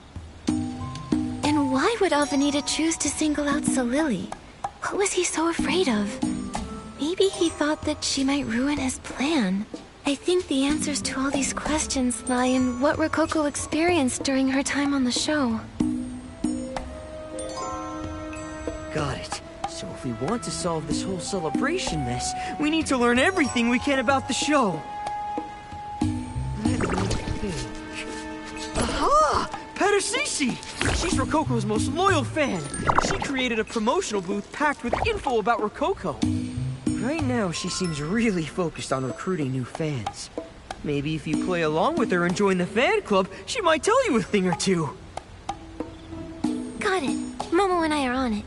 And why would Avenita choose to single out Solili? What was he so afraid of? Maybe he thought that she might ruin his plan. I think the answers to all these questions lie in what Rococo experienced during her time on the show. Got it. So if we want to solve this whole celebration mess, we need to learn everything we can about the show. Let me think. Aha! Pedersisi! She's Rococo's most loyal fan. She created a promotional booth packed with info about Rococo. Right now, she seems really focused on recruiting new fans. Maybe if you play along with her and join the fan club, she might tell you a thing or two. Got it. Momo and I are on it.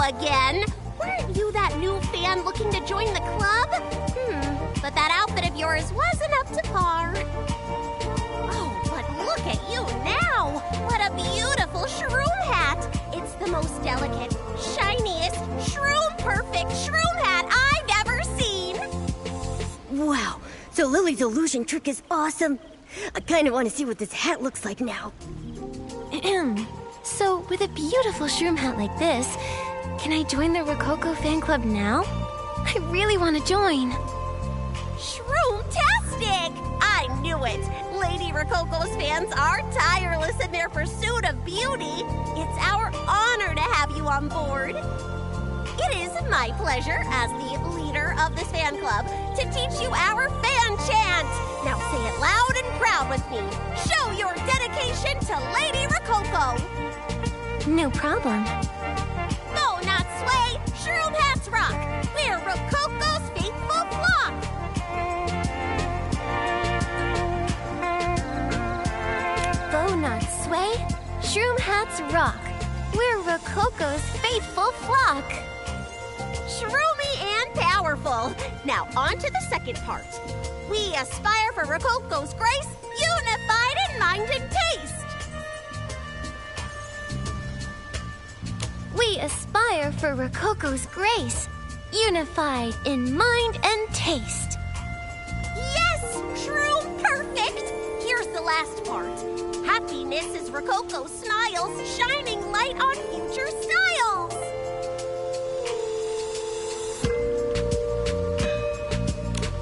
Again? Weren't you that new fan looking to join the club? But that outfit of yours wasn't up to par. Oh, but look at you now! What a beautiful shroom hat! It's the most delicate, shiniest, shroom-perfect shroom hat I've ever seen! Wow, so Lily's illusion trick is awesome. I kind of want to see what this hat looks like now. So, with a beautiful shroom hat like this, can I join the Rococo fan club now? I really want to join. Shroom-tastic! I knew it! Lady Rococo's fans are tireless in their pursuit of beauty. It's our honor to have you on board. It is my pleasure, as the leader of this fan club, to teach you our fan chant. Now say it loud and proud with me. Show your dedication to Lady Rococo. No problem. Bo not sway, shroom hats rock. We're Rococo's faithful flock. Bo not sway, shroom hats rock. We're Rococo's faithful flock. Shroomy and powerful. Wonderful! Now on to the second part. We aspire for Rococo's grace, unified in mind and taste. We aspire for Rococo's grace, unified in mind and taste. Yes! Shroom perfect! Here's the last part. Happiness is Rococo's smiles, shining light on future styles.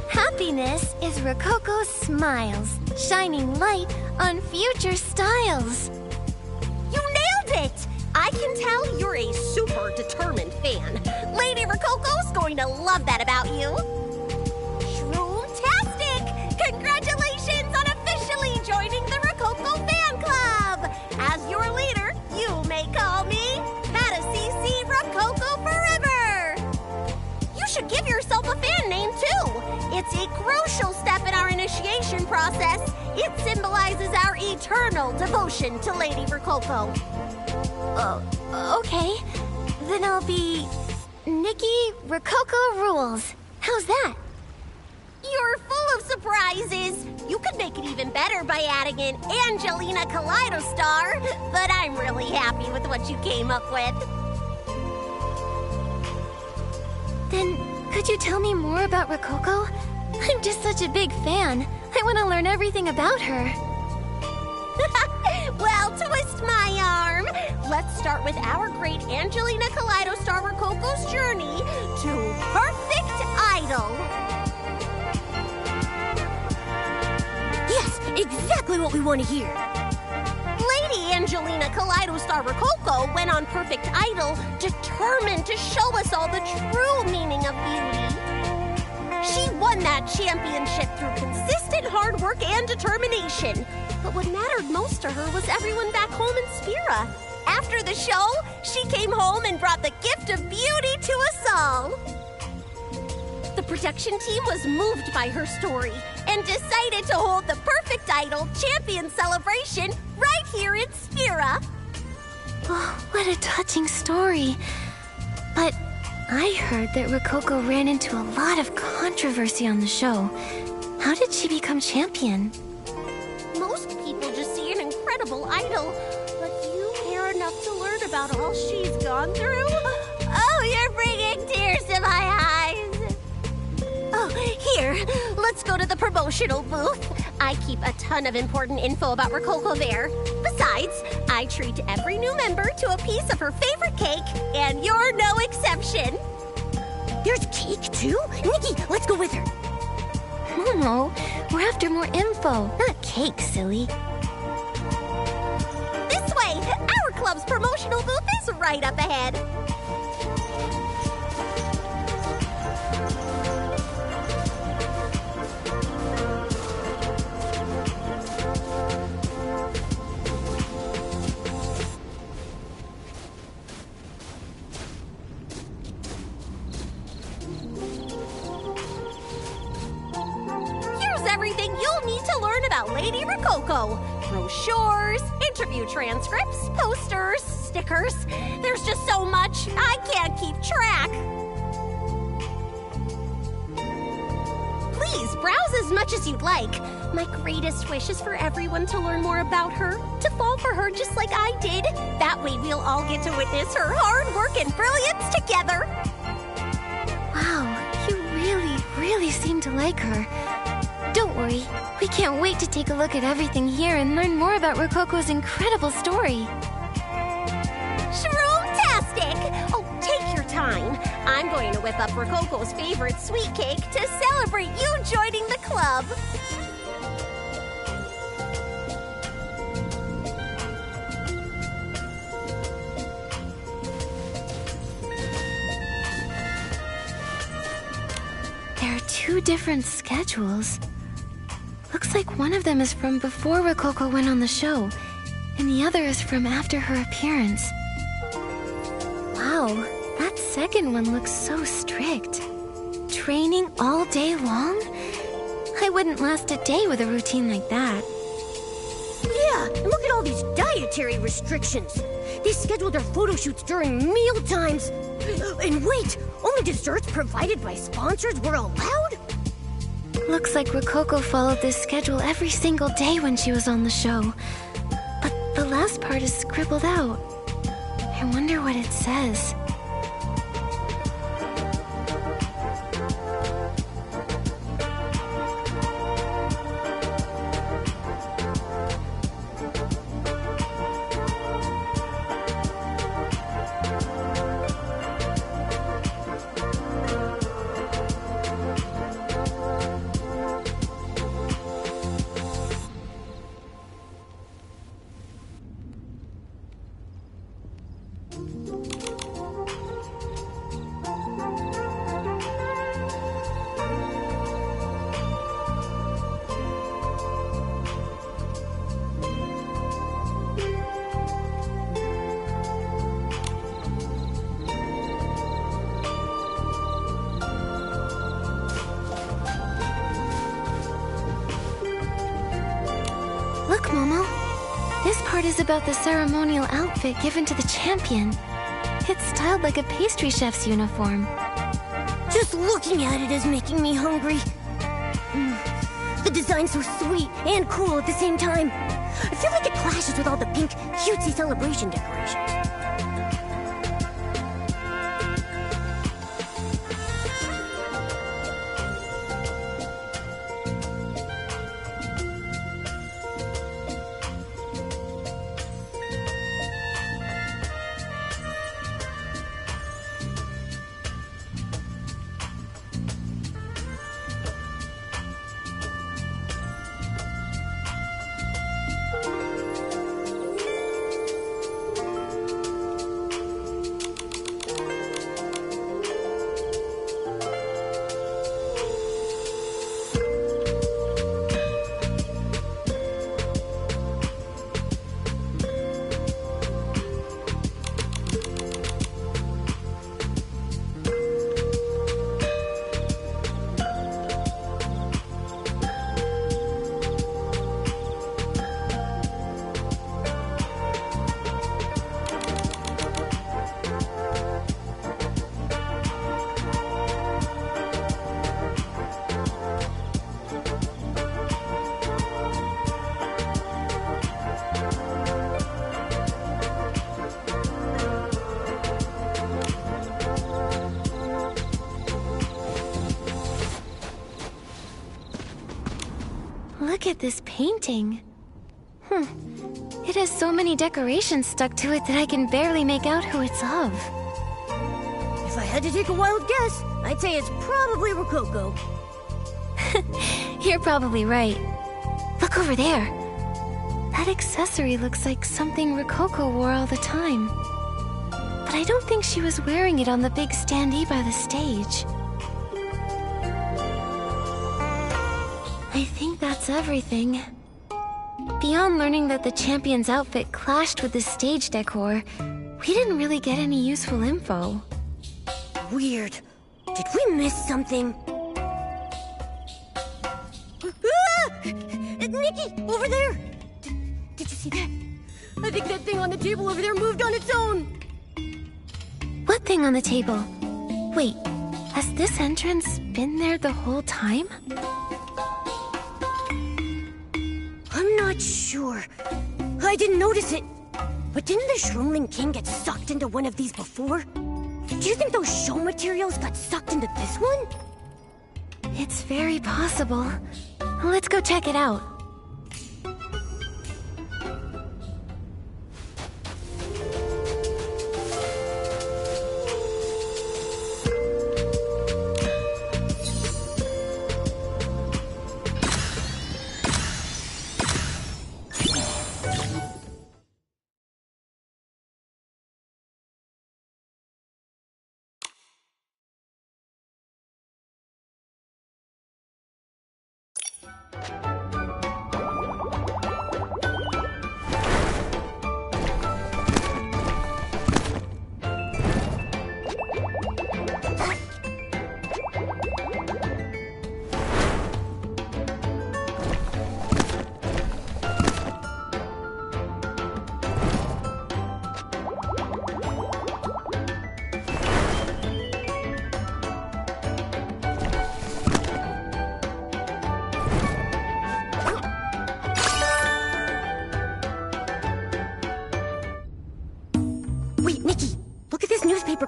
Happiness is Rococo's smiles, shining light on future styles. You nailed it! I can tell you're a super determined fan. Lady Rococo's going to love that about you. Shroom-tastic! Congratulations on officially joining the Rococo fan club! As your leader, you may call me Madacece Rococo forever! You should give yourself a fan name, too! It's a crucial step in our initiation process. It symbolizes our eternal devotion to Lady Rococo. Okay. Then I'll be Nikki Rococo Rules. How's that? You're full of surprises. You could make it even better by adding in Angelina Kaleidostar, but I'm really happy with what you came up with. Then, could you tell me more about Rococo? I'm just such a big fan. I want to learn everything about her. Well, twist my arm. Let's start with our great Angelina Kaleidostar Rococo's journey to Perfect Idol. Yes, exactly what we want to hear. Lady Angelina Kaleidostar Rococo went on Perfect Idol determined to show us all the true meaning of beauty. She won that championship through consistent hard work and determination. But what mattered most to her was everyone back home in Spira. After the show, she came home and brought the gift of beauty to us all. The production team was moved by her story and decided to hold the Perfect Idol Champion Celebration right here in Spira. Oh, what a touching story. But I heard that Rococo ran into a lot of controversy on the show. How did she become champion? Most people just see an incredible idol, but you care enough to learn about all she's gone through? Oh, you're bringing tears to my eyes. Oh, here, let's go to the promotional booth. I keep a ton of important info about Rococo there. Besides, I treat every new member to a piece of her favorite cake, and you're no exception. There's cake, too? Nikki, let's go with her. Momo, we're after more info, not cake, silly. This way! Our club's promotional booth is right up ahead. Everything you'll need to learn about Lady Rococo. Brochures, interview transcripts, posters, stickers. There's just so much, I can't keep track. Please browse as much as you'd like. My greatest wish is for everyone to learn more about her, to fall for her just like I did. That way we'll all get to witness her hard work and brilliance together. Wow, you really seem to like her. Don't worry, we can't wait to take a look at everything here and learn more about Rococo's incredible story. Shroom-tastic! Oh, take your time. I'm going to whip up Rococo's favorite sweet cake to celebrate you joining the club. There are two different schedules. Looks like one of them is from before Rococo went on the show, and the other is from after her appearance. Wow, that second one looks so strict. Training all day long? I wouldn't last a day with a routine like that. Yeah, and look at all these dietary restrictions. They scheduled their photo shoots during meal times. And wait! Only desserts provided by sponsors were allowed? Looks like Rococo followed this schedule every single day when she was on the show. But the last part is scribbled out. I wonder what it says. Look, Momo. This part is about the ceremonial outfit given to the champion. It's styled like a pastry chef's uniform. Just looking at it is making me hungry. The design's so sweet and cool at the same time. I feel like it clashes with all the pink, cutesy celebration decorations. Look at this painting. It has so many decorations stuck to it that I can barely make out who it's of. If I had to take a wild guess, I'd say it's probably Rococo. You're probably right. Look over there. That accessory looks like something Rococo wore all the time. But I don't think she was wearing it on the big standee by the stage. I think that's everything. Beyond learning that the champion's outfit clashed with the stage decor, we didn't really get any useful info. Weird. Did we miss something? Nikki, over there! Did you see that? I think that thing on the table over there moved on its own! What thing on the table? Wait, has this entrance been there the whole time? I'm not sure. I didn't notice it. But didn't the Shroomling King get sucked into one of these before? Do you think those show materials got sucked into this one? It's very possible. Let's go check it out.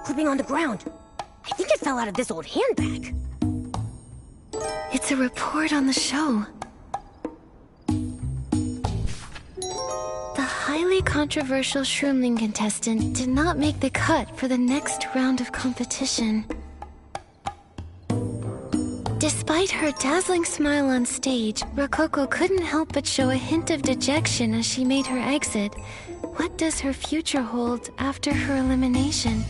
paper clipping on the ground. I think it fell out of this old handbag. It's a report on the show. The highly controversial Shroomling contestant did not make the cut for the next round of competition. Despite her dazzling smile on stage, Rococo couldn't help but show a hint of dejection as she made her exit. What does her future hold after her elimination?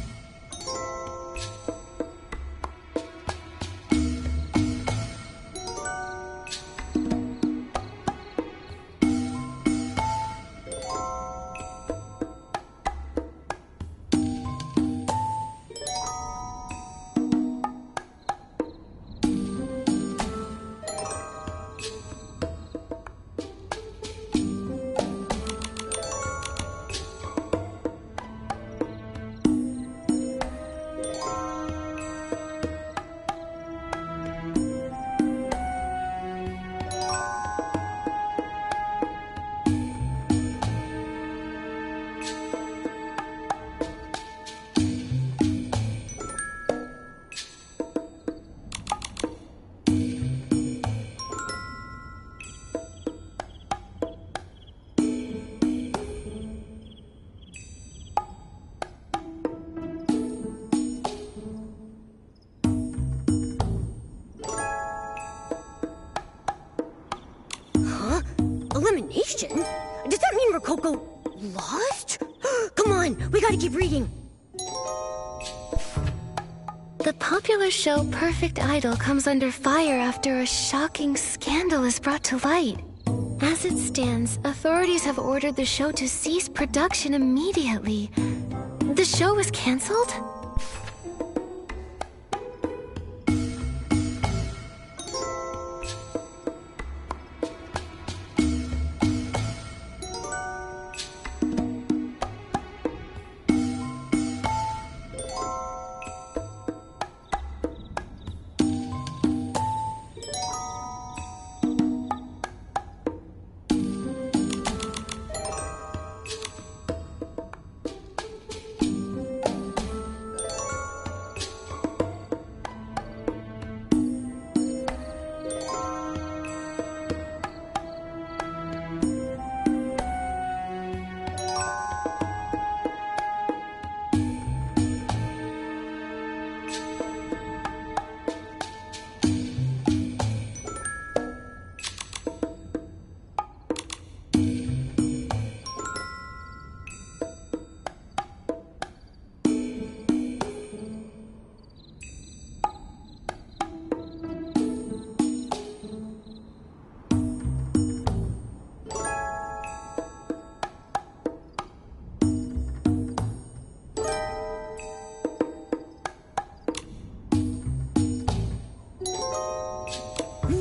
Elimination? Does that mean Rococo lost? Come on, we gotta keep reading. The popular show Perfect Idol comes under fire after a shocking scandal is brought to light. As it stands, authorities have ordered the show to cease production immediately. The show was canceled?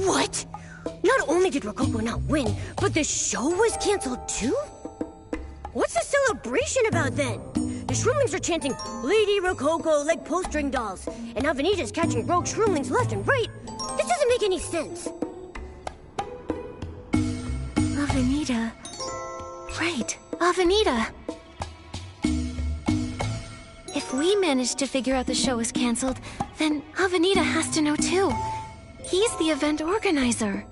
What? Not only did Rococo not win, but the show was canceled too? What's the celebration about then? The Shroomlings are chanting, Lady Rococo, like pull-string dolls, and Avenita's catching rogue Shroomlings left and right. This doesn't make any sense. Avenita. Right, Avenita. If we managed to figure out the show was canceled, then Avenita has to know too. He's the event organizer.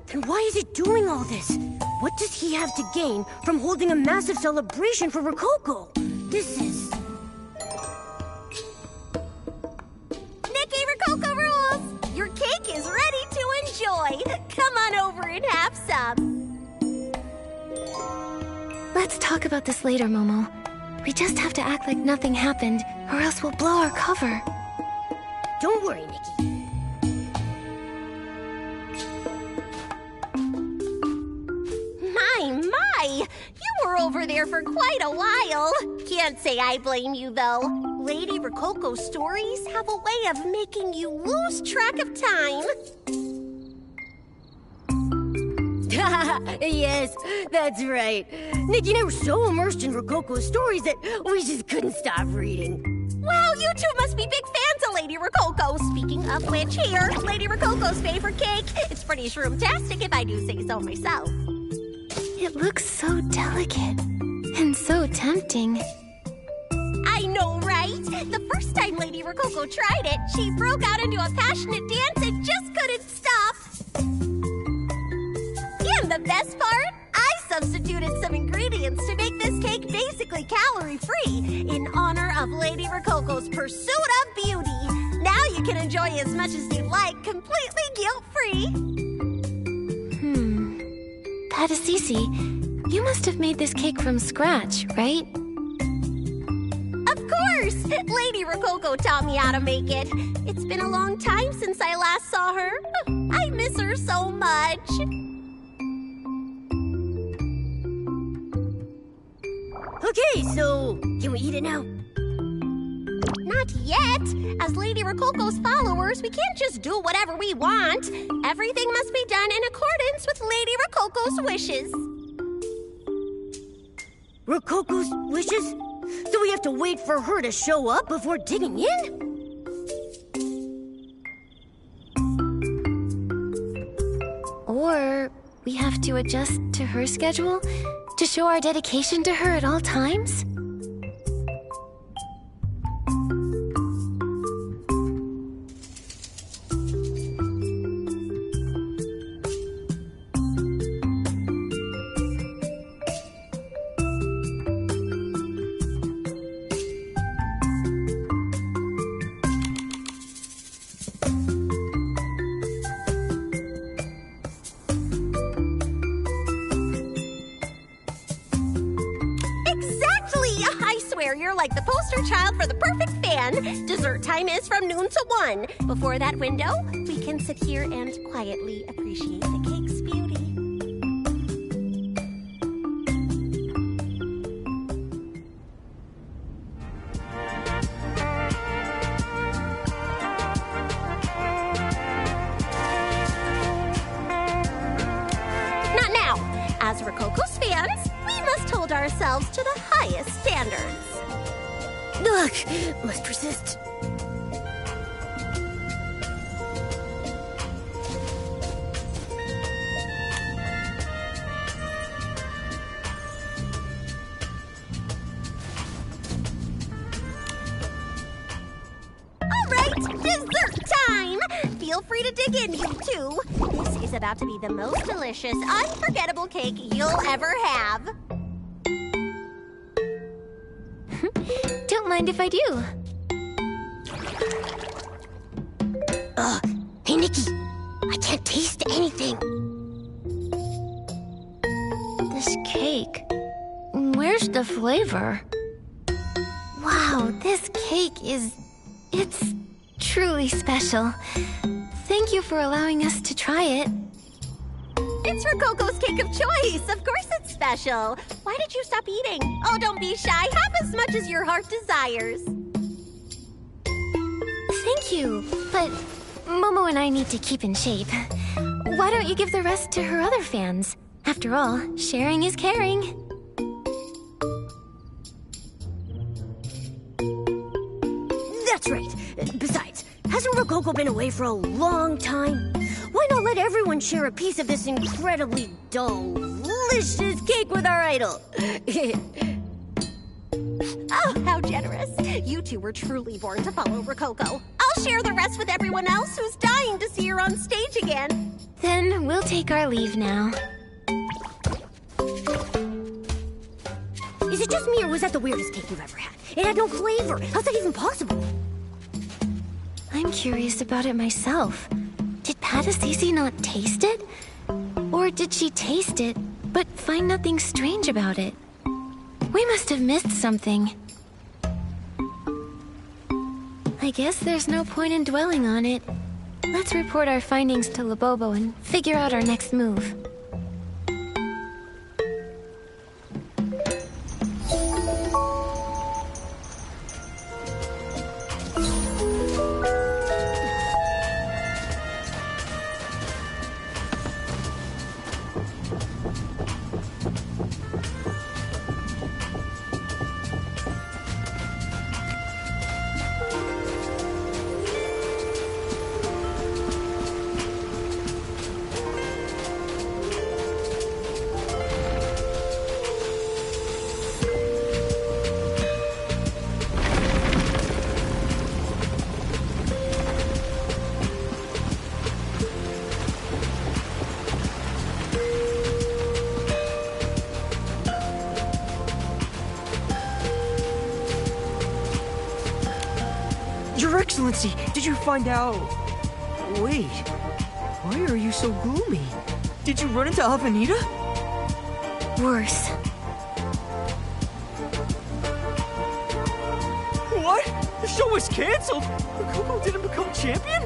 Then why is he doing all this? What does he have to gain from holding a massive celebration for Rococo? This is... Nikki, Rococo rules! Your cake is ready to enjoy. Come on over and have some. Let's talk about this later, Momo. We just have to act like nothing happened, or else we'll blow our cover. Don't worry, Nikki. My! You were over there for quite a while. Can't say I blame you, though. Lady Rococo's stories have a way of making you lose track of time. Yes, that's right. Nikki and I were so immersed in Rococo's stories that we just couldn't stop reading. Wow, you two must be big fans of Lady Rococo. Speaking of which, here, Lady Rococo's favorite cake. It's pretty shroomtastic if I do say so myself. It looks so delicate and so tempting. I know, right? Lady Rococo tried it, she broke out into a passionate dance and just couldn't stop. And the best part? I substituted some ingredients to make this cake basically calorie-free in honor of Lady Rococo's pursuit of beauty. Now you can enjoy as much as you like, completely guilt-free. Patasisi, you must have made this cake from scratch, right? Of course! Lady Rococo taught me how to make it. It's been a long time since I last saw her. I miss her so much. Okay, so can we eat it now? Not yet. As Lady Rococo's followers, we can't just do whatever we want. Everything must be done in accordance with Lady Rococo's wishes. Rococo's wishes? So we have to wait for her to show up before digging in? Or we have to adjust to her schedule to show our dedication to her at all times? You're like the poster child for the perfect fan. Dessert time is from noon to 1. Before that window, we can sit here and quietly appreciate the cake's beauty. Not now. As Rococo's fans, we must hold ourselves to the highest standards. Ugh, must persist. All right, dessert time! Feel free to dig in, you two. This is about to be the most delicious, unforgettable cake you'll ever have. Don't mind if I do. Hey, Nikki, I can't taste anything. This cake, where's the flavor? Wow, this cake it's truly special. Thank you for allowing us to try it. It's Rococo's cake of choice. Of course it's special. Why did you stop eating? Oh, don't be shy. Have as much as your heart desires. Thank you, but Momo and I need to keep in shape. Why don't you give the rest to her other fans? After all, sharing is caring. That's right. Besides, hasn't Rococo been away for a long time? Why not let everyone share a piece of this incredibly delicious cake with our idol? Oh, how generous. You two were truly born to follow Rococo. I'll share the rest with everyone else who's dying to see her on stage again. Then we'll take our leave now. Is it just me, or was that the weirdest cake you've ever had? It had no flavor. How's that even possible? I'm curious about it myself. Did Patasisi not taste it? Or did she taste it, but find nothing strange about it? We must have missed something. I guess there's no point in dwelling on it. Let's report our findings to Labobo and figure out our next move. Excellency, did you find out... Wait, why are you so gloomy? Did you run into Avenida? Worse. What? The show was canceled? Coco didn't become champion?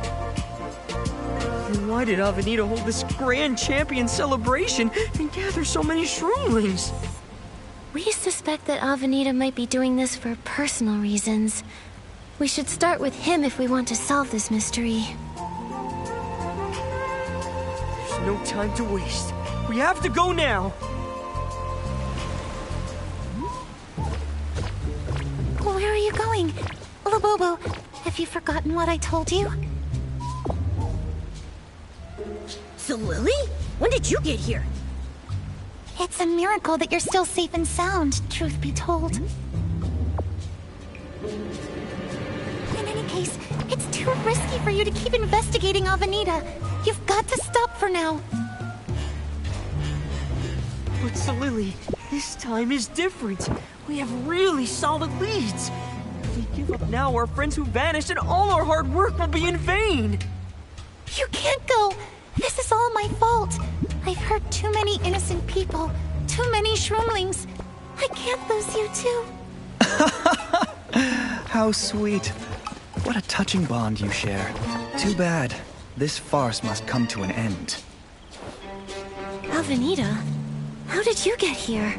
Then why did Avenida hold this grand champion celebration and gather so many shroomlings? We suspect that Avenida might be doing this for personal reasons. We should start with him if we want to solve this mystery. There's no time to waste. We have to go now! Where are you going? Labobo, have you forgotten what I told you? So, Lily? When did you get here? It's a miracle that you're still safe and sound, truth be told. In any case, it's too risky for you to keep investigating Avenida. You've got to stop for now. But Lily, this time is different. We have really solid leads. If we give up now, our friends who vanished and all our hard work will be in vain. You can't go. This is all my fault. I've hurt too many innocent people. Too many shroomlings. I can't lose you too. How sweet. What a touching bond you share. Too bad. This farce must come to an end. Avenida? How did you get here?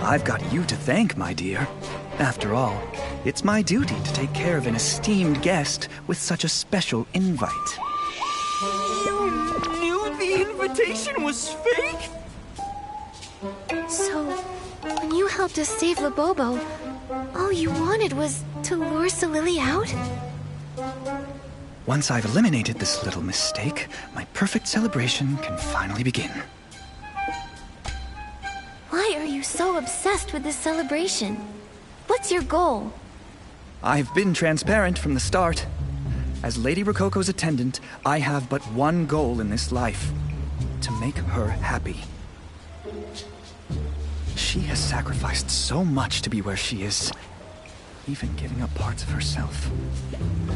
I've got you to thank, my dear. After all, it's my duty to take care of an esteemed guest with such a special invite. You knew the invitation was fake? So, when you helped us save Labobo, all you wanted was to lure Solili out? Once I've eliminated this little mistake, my perfect celebration can finally begin. Why are you so obsessed with this celebration? What's your goal? I've been transparent from the start. As Lady Rococo's attendant, I have but one goal in this life: to make her happy. She has sacrificed so much to be where she is, even giving up parts of herself.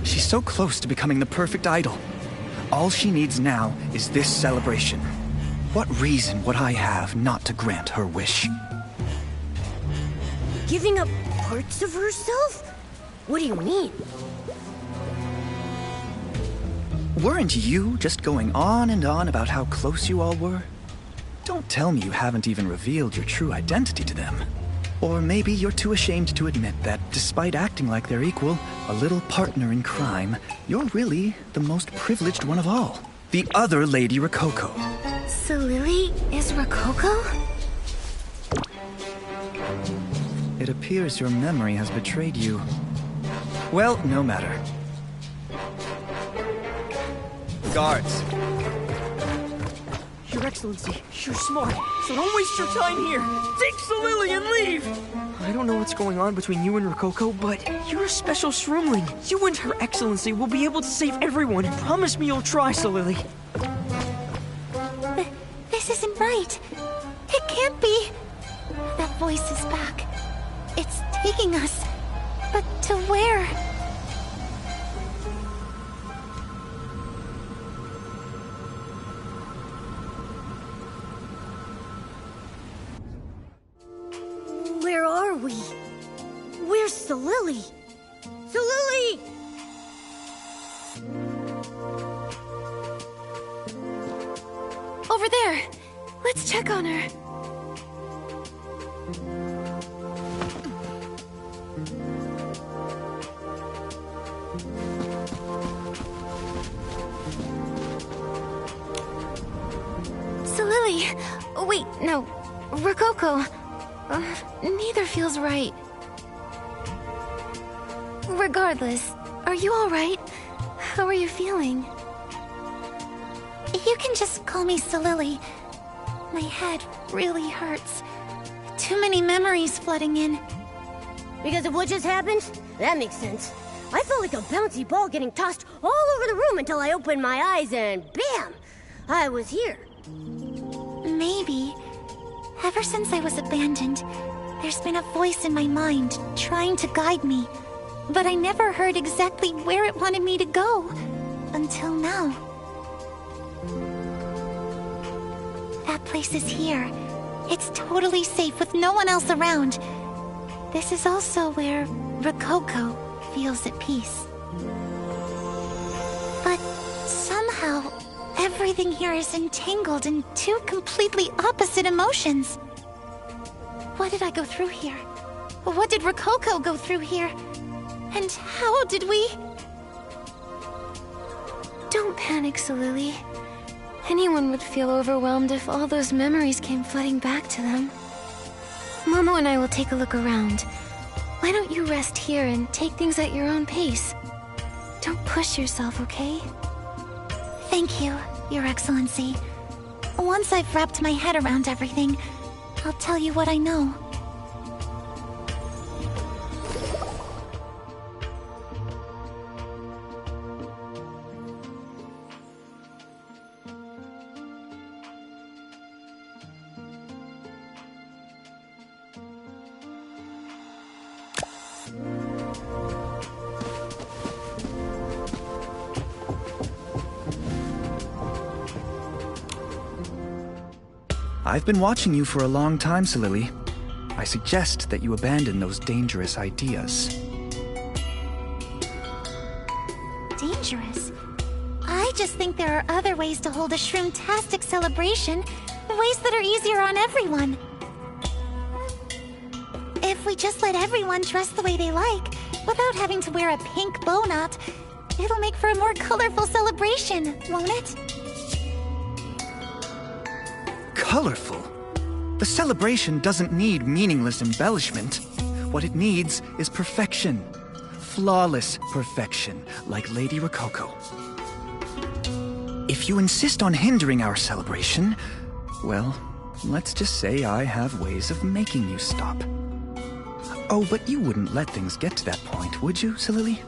She's so close to becoming the perfect idol. All she needs now is this celebration. What reason would I have not to grant her wish? Giving up parts of herself? What do you mean? Weren't you just going on and on about how close you all were? Don't tell me you haven't even revealed your true identity to them. Or maybe you're too ashamed to admit that, despite acting like their equal, a little partner in crime, you're really the most privileged one of all. The other Lady Rococo. Solili is Rococo? It appears your memory has betrayed you. Well, no matter. Guards. Your Excellency, you're smart, so don't waste your time here. Take Solili and leave! I don't know what's going on between you and Rococo, but you're a special shroomling. You and Her Excellency will be able to save everyone. Promise me you'll try, Solili. This isn't right. It can't be. That voice is back. It's taking us. But to where? Where are we? Where's Solili? Solili! Over there! Let's check on her. Solili! Wait, no. Rococo. Neither feels right. Regardless, are you alright? How are you feeling? You can just call me Solili. My head really hurts. Too many memories flooding in. Because of what just happened? That makes sense. I felt like a bouncy ball getting tossed all over the room until I opened my eyes and bam! I was here. Maybe. Ever since I was abandoned, there's been a voice in my mind trying to guide me. but I never heard exactly where it wanted me to go. Until now. That place is here. It's totally safe with no one else around. This is also where Rococo feels at peace. But somehow, everything here is entangled in two completely opposite emotions. What did I go through here? What did Rococo go through here? And how did we... Don't panic, Solili. Anyone would feel overwhelmed if all those memories came flooding back to them. Momo and I will take a look around. Why don't you rest here and take things at your own pace? Don't push yourself, okay? Thank you, Your Excellency. Once I've wrapped my head around everything, I'll tell you what I know. I've been watching you for a long time, Solili. I suggest that you abandon those dangerous ideas. Dangerous? I just think there are other ways to hold a shroom-tastic celebration, ways that are easier on everyone. If we just let everyone dress the way they like, without having to wear a pink bow knot, it'll make for a more colorful celebration, won't it? Colorful? The celebration doesn't need meaningless embellishment. What it needs is perfection. Flawless perfection, like Lady Rococo. If you insist on hindering our celebration, well, let's just say I have ways of making you stop. Oh, but you wouldn't let things get to that point, would you, Solili?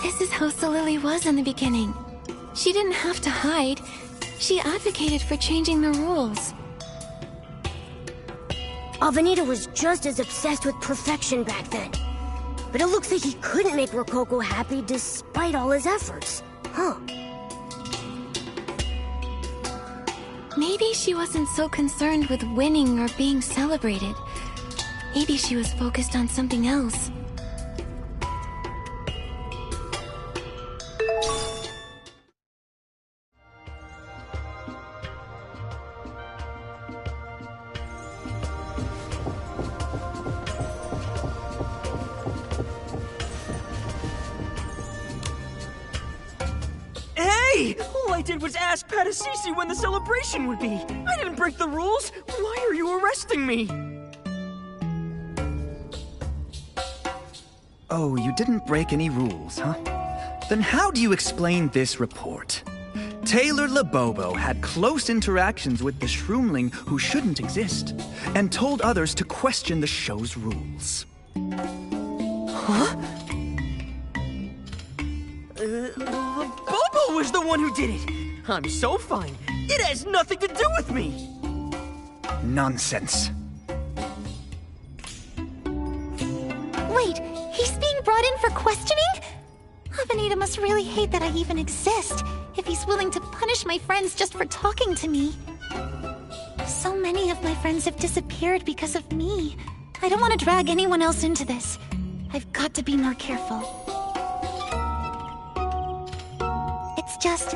This is how Solili was in the beginning. She didn't have to hide. She advocated for changing the rules. Avenida was just as obsessed with perfection back then. But it looks like he couldn't make Rococo happy despite all his efforts. Huh. Maybe she wasn't so concerned with winning or being celebrated. Maybe she was focused on something else. All I did was ask Patasisi when the celebration would be. I didn't break the rules. Why are you arresting me? Oh, you didn't break any rules, huh? Then how do you explain this report? Taylor Labobo had close interactions with the shroomling who shouldn't exist, and told others to question the show's rules. Huh? Labobo was the one who did it! I'm so fine. It has nothing to do with me! Nonsense. Wait, he's being brought in for questioning? Avenida must really hate that I even exist, if he's willing to punish my friends just for talking to me. So many of my friends have disappeared because of me. I don't want to drag anyone else into this. I've got to be more careful. It's just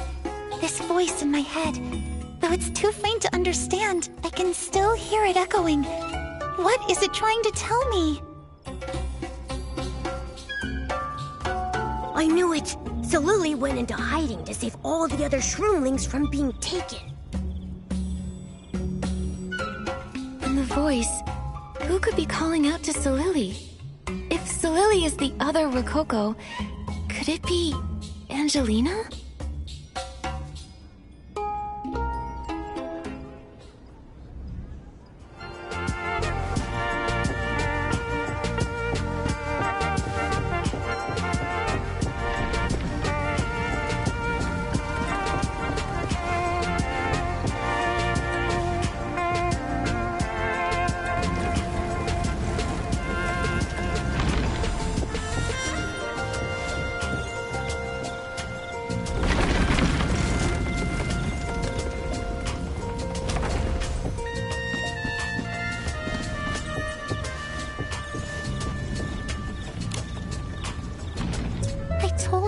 this voice in my head. Though it's too faint to understand, I can still hear it echoing. What is it trying to tell me? I knew it! Solili went into hiding to save all the other shroomlings from being taken. And the voice, who could be calling out to Solili? If Solili is the other Rococo, could it be Angelina?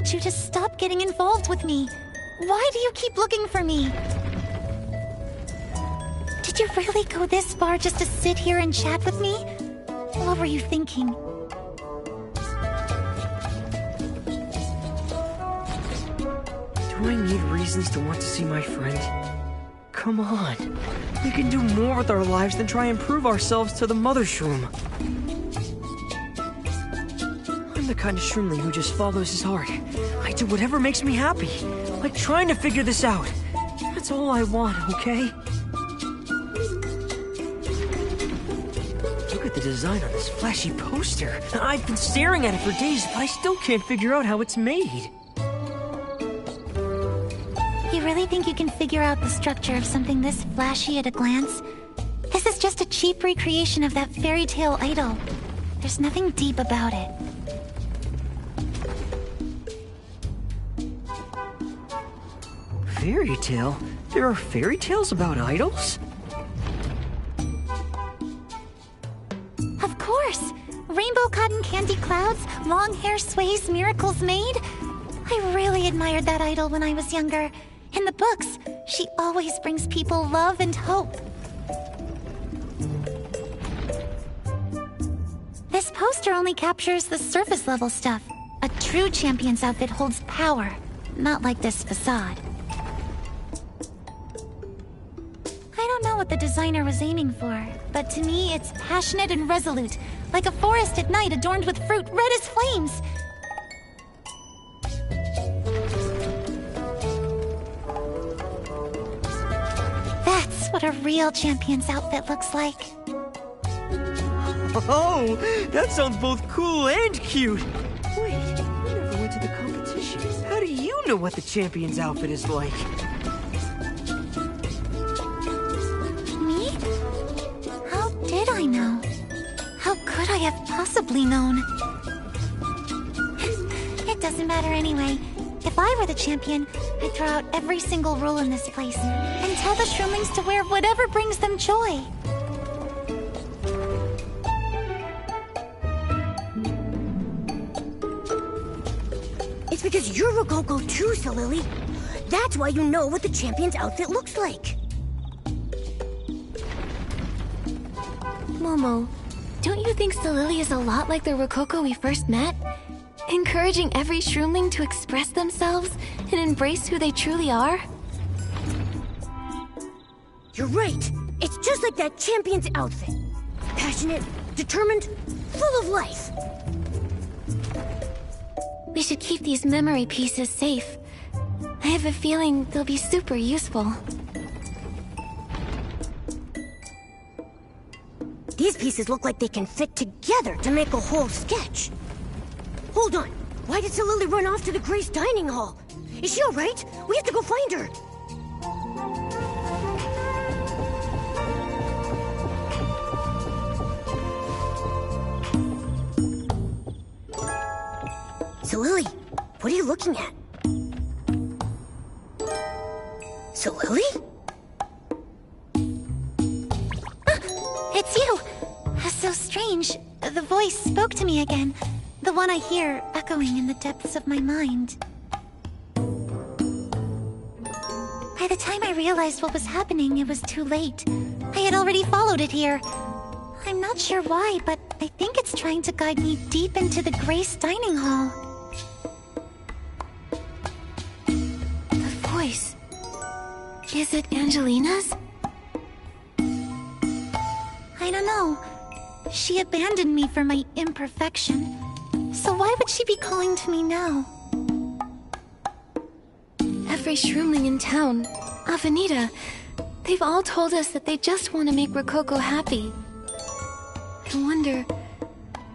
told you to stop getting involved with me. Why do you keep looking for me? Did you really go this far just to sit here and chat with me? What were you thinking? Do I need reasons to want to see my friend? Come on. We can do more with our lives than try and prove ourselves to the Mother Shroom. I'm the kind of shroomling who just follows his heart. I do whatever makes me happy. Like trying to figure this out. That's all I want, okay? Look at the design on this flashy poster. I've been staring at it for days, but I still can't figure out how it's made. You really think you can figure out the structure of something this flashy at a glance? This is just a cheap recreation of that fairy tale idol. There's nothing deep about it. Fairy tale? There are fairy tales about idols? Of course! Rainbow cotton candy clouds, long hair sways, miracles made. I really admired that idol when I was younger. In the books, she always brings people love and hope. This poster only captures the surface level stuff. A true champion's outfit holds power, not like this facade. I don't know what the designer was aiming for, but to me it's passionate and resolute, like a forest at night adorned with fruit red as flames. That's what a real champion's outfit looks like. Oh, that sounds both cool and cute. Wait, you never went to the competition. How do you know what the champion's outfit is like? Me? How did I know? How could I have possibly known? It doesn't matter anyway. If I were the champion, I'd throw out every single rule in this place and tell the shroomlings to wear whatever brings them joy. It's because you're Rococo too, Solili. That's why you know what the champion's outfit looks like. Momo, don't you think Solili is a lot like the Rococo we first met? Encouraging every shroomling to express themselves and embrace who they truly are? You're right. It's just like that champion's outfit. Passionate, determined, full of life. We should keep these memory pieces safe. I have a feeling they'll be super useful. These pieces look like they can fit together to make a whole sketch. Hold on. Why did Solili run off to the Grace dining hall? Is she alright? We have to go find her. Solili, what are you looking at? Solili? It's you! So strange. The voice spoke to me again. The one I hear echoing in the depths of my mind. By the time I realized what was happening, it was too late. I had already followed it here. I'm not sure why, but I think it's trying to guide me deep into the Grace dining hall. The voice. Is it Angelina's? I don't know. She abandoned me for my imperfection. So why would she be calling to me now? Every shroomling in town, Avenida, they've all told us that they just want to make Rococo happy. I wonder,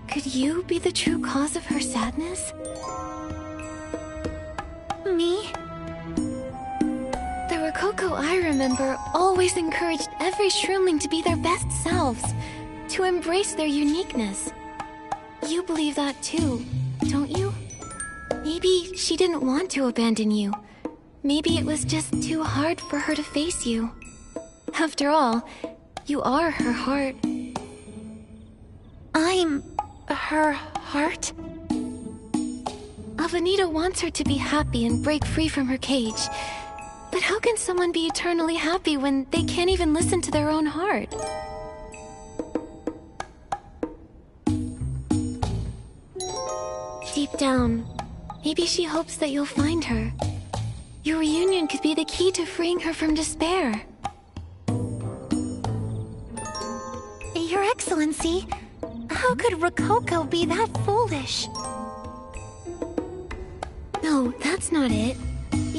could you be the true cause of her sadness? Me? The Rococo I remember always encouraged every shroomling to be their best selves, to embrace their uniqueness. You believe that too, don't you? Maybe she didn't want to abandon you. Maybe it was just too hard for her to face you. After all, you are her heart. I'm her heart? Avenida wants her to be happy and break free from her cage. But how can someone be eternally happy when they can't even listen to their own heart? Deep down, maybe she hopes that you'll find her. Your reunion could be the key to freeing her from despair. Your Excellency, how could Rococo be that foolish? No, that's not it.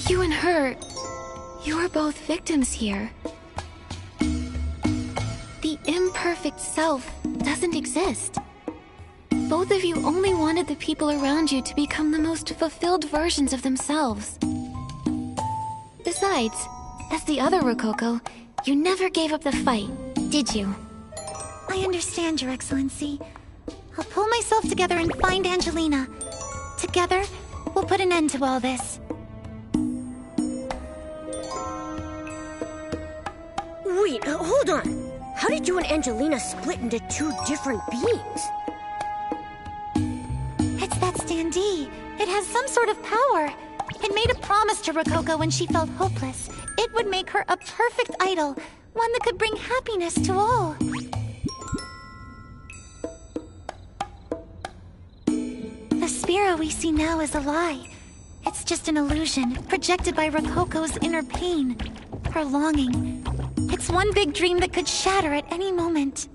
You and her, you're both victims here. The imperfect self doesn't exist. Both of you only wanted the people around you to become the most fulfilled versions of themselves. Besides, as the other Rococo, you never gave up the fight, did you? I understand, Your Excellency. I'll pull myself together and find Angelina. Together, we'll put an end to all this. Wait, hold on. How did you and Angelina split into two different beings? It's that standee. It has some sort of power. It made a promise to Rococo when she felt hopeless. It would make her a perfect idol, one that could bring happiness to all. The Spira we see now is a lie. It's just an illusion, projected by Rococo's inner pain, her longing. It's one big dream that could shatter at any moment.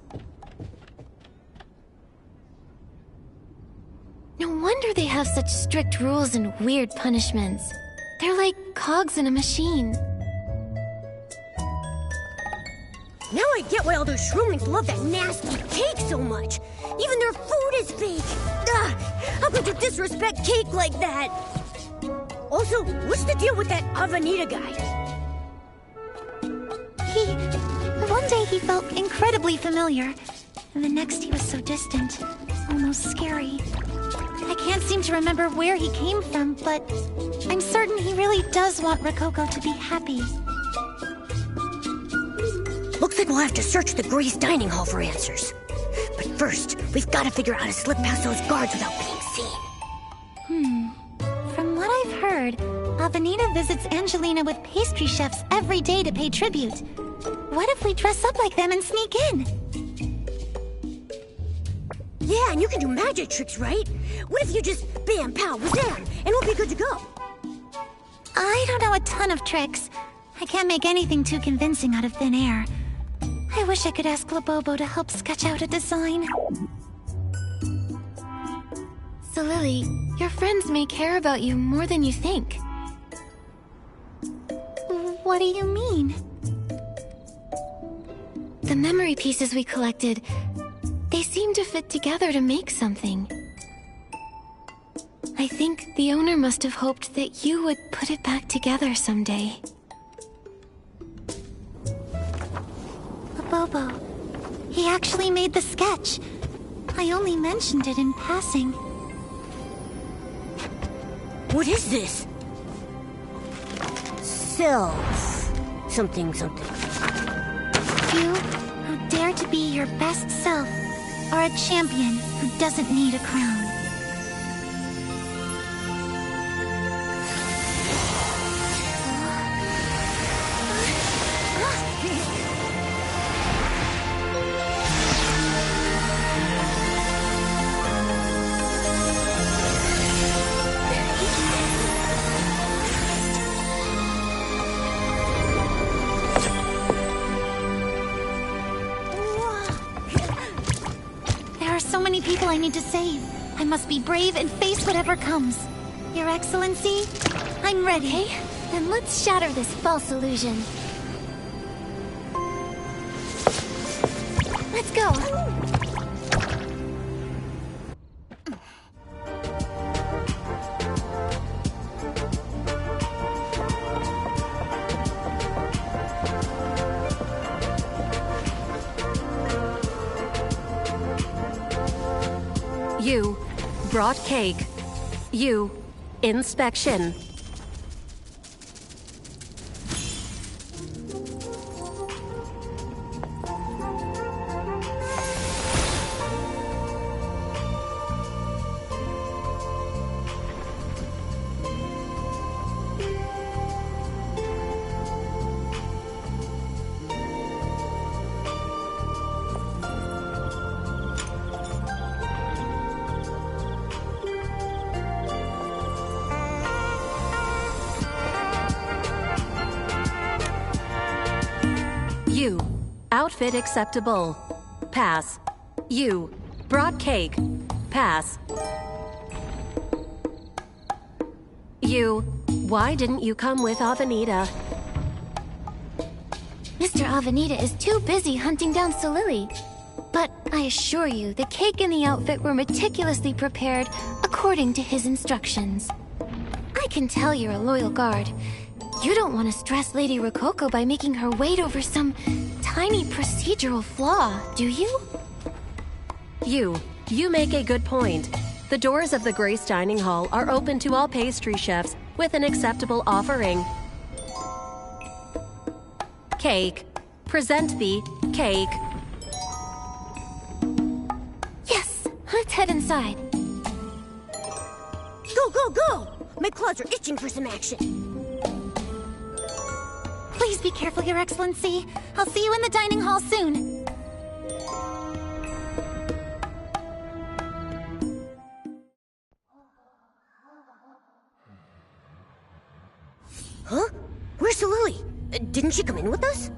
No wonder they have such strict rules and weird punishments. They're like cogs in a machine. Now I get why all those shroomlings love that nasty cake so much. Even their food is fake. Ugh, how could you disrespect cake like that? Also, what's the deal with that Avenida guy? One day he felt incredibly familiar, and the next he was so distant, almost scary. I can't seem to remember where he came from, but I'm certain he really does want Rococo to be happy. Looks like we'll have to search the Grace dining hall for answers. But first, we've got to figure out how to slip past those guards without being seen. From what I've heard, Avenida visits Angelina with pastry chefs every day to pay tribute. What if we dress up like them and sneak in? Yeah, and you can do magic tricks, right? What if you just bam, pow, wazam, and we'll be good to go? I don't know a ton of tricks. I can't make anything too convincing out of thin air. I wish I could ask Labobo to help sketch out a design. So Lily, your friends may care about you more than you think. What do you mean? The memory pieces we collected, they seem to fit together to make something. I think the owner must have hoped that you would put it back together someday. Labobo. He actually made the sketch. I only mentioned it in passing. What is this? Self. Something. You, who dare to be your best self, are a champion who doesn't need a crown. People I need to save. I must be brave and face whatever comes. Your Excellency, I'm ready. Okay, then let's shatter this false illusion. Let's go. You brought cake. You inspection. You. Outfit acceptable. Pass. You. Brought cake. Pass. You. Why didn't you come with Avenida? Mr. Avenida is too busy hunting down Solili. But I assure you, the cake and the outfit were meticulously prepared according to his instructions. I can tell you're a loyal guard. You don't want to stress Lady Rococo by making her wait over some tiny procedural flaw, do you? You make a good point. The doors of the Grace Dining Hall are open to all pastry chefs with an acceptable offering. Cake. Present the cake. Yes, let's head inside. Go, go, go! My claws are itching for some action. Please be careful, Your Excellency. I'll see you in the dining hall soon. Huh? Where's Solili? Didn't she come in with us?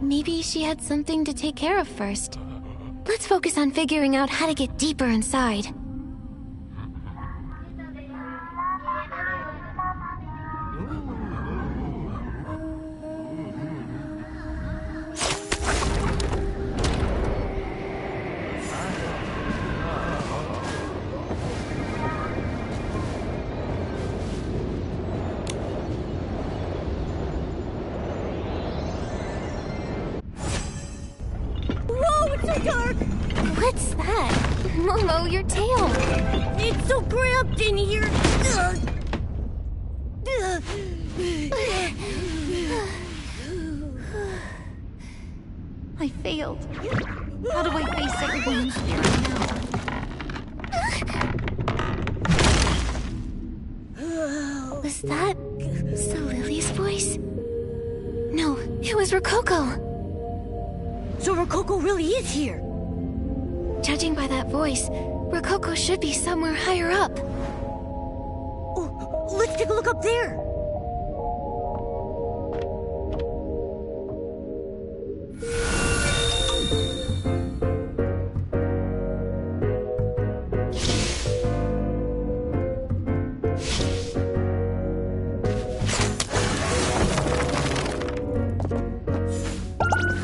Maybe she had something to take care of first. Let's focus on figuring out how to get deeper inside. What's that? Momo, your tail. It's so cramped in here. I failed. How do I face everyone in spirit now? Was that Solili's voice? No, it was Rococo. So Rococo really is here. Judging by that voice, Rococo should be somewhere higher up. Oh, let's take a look up there.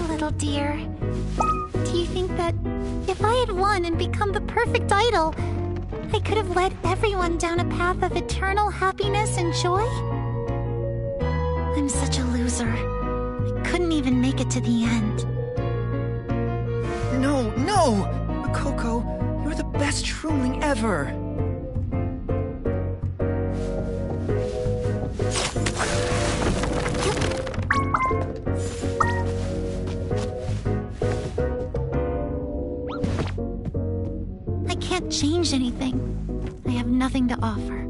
Little dear, do you think that if I had won and become the perfect idol, I could have led everyone down a path of eternal happiness and joy? I'm such a loser. I couldn't even make it to the end. No, no! Rococo, you're the best shroomling ever! I can't change anything. I have nothing to offer.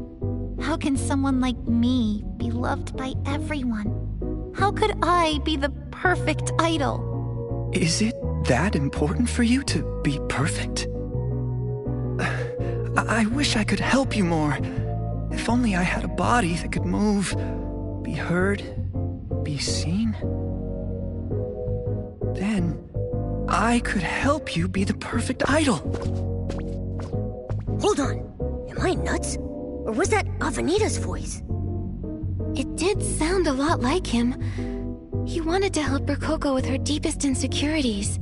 How can someone like me be loved by everyone? How could I be the perfect idol? Is it that important for you to be perfect? I wish I could help you more. If only I had a body that could move, be heard, be seen. Then I could help you be the perfect idol. Hold on. Am I nuts? Or was that Avenida's voice? It did sound a lot like him. He wanted to help Rococo with her deepest insecurities.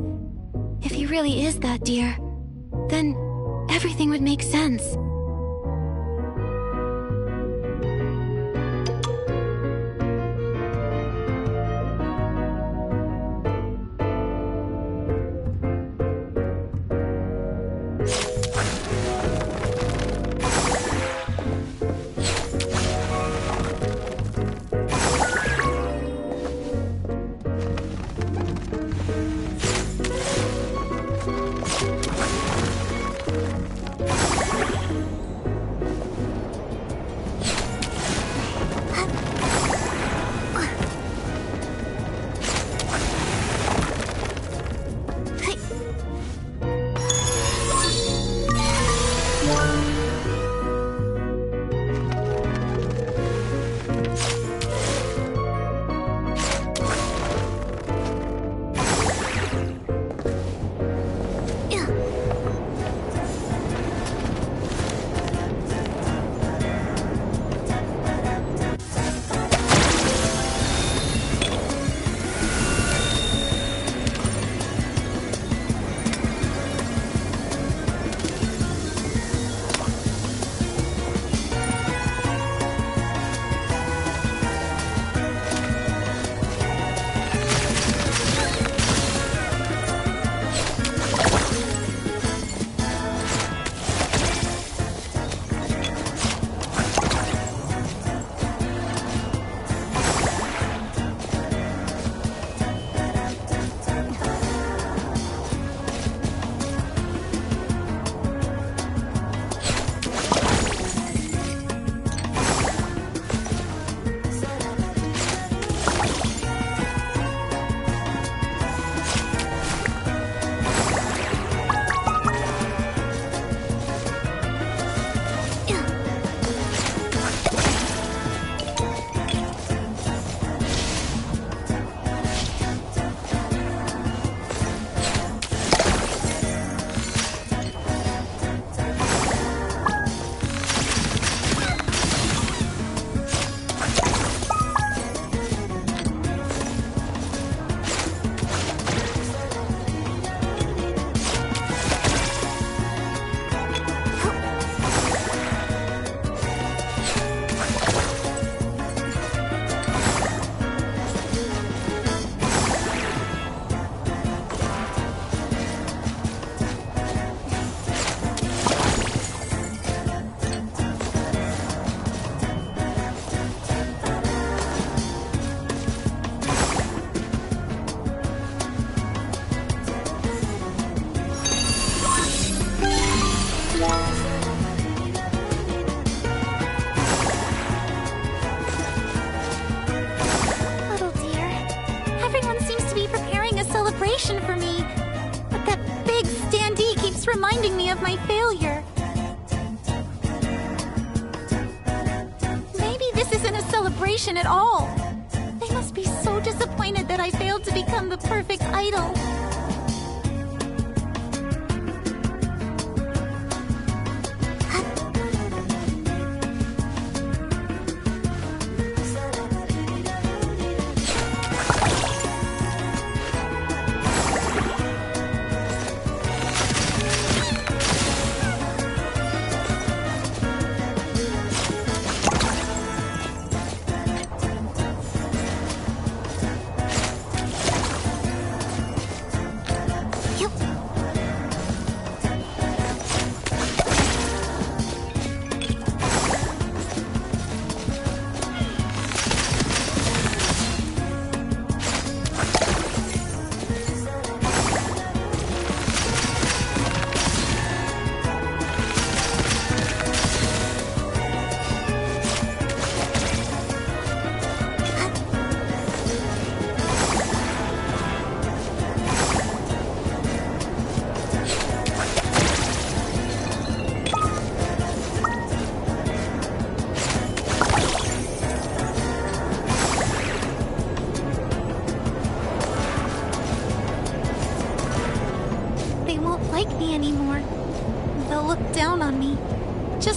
If he really is that dear, then everything would make sense. reminding me of my failure. Maybe this isn't a celebration at all. They must be so disappointed that I failed to become the perfect idol.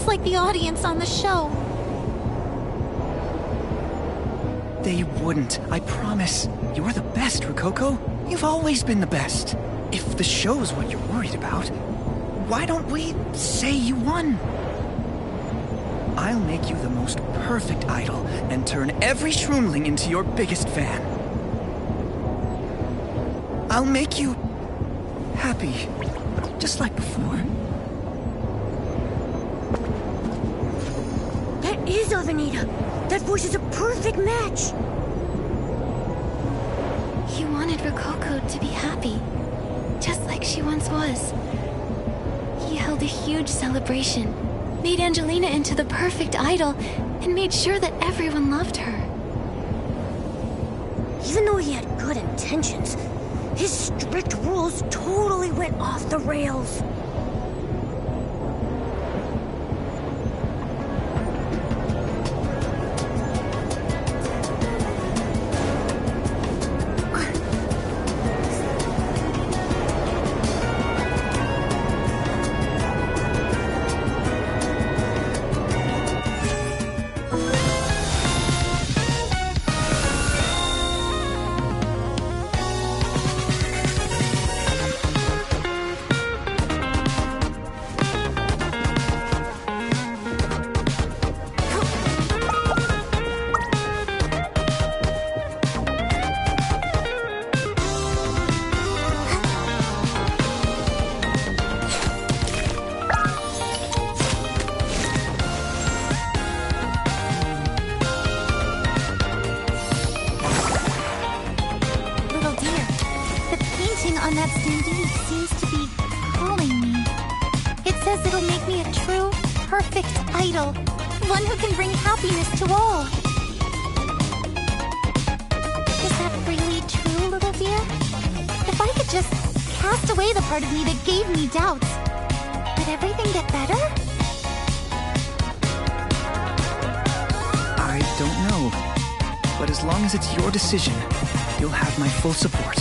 Like the audience on the show. They wouldn't, I promise. You're the best, Rococo. You've always been the best. If the show's what you're worried about, why don't we say you won? I'll make you the most perfect idol and turn every shroomling into your biggest fan. I'll make you happy, just like before. Is Avenida. That voice is a perfect match. He wanted Rococo to be happy, just like she once was. He held a huge celebration, made Angelina into the perfect idol, and made sure that everyone loved her. Even though he had good intentions, his strict rules totally went off the rails. On that standee seems to be calling me. It says it'll make me a true, perfect idol. One who can bring happiness to all. Is that really true, little dear? If I could just cast away the part of me that gave me doubts, would everything get better? I don't know. But as long as it's your decision, you'll have my full support.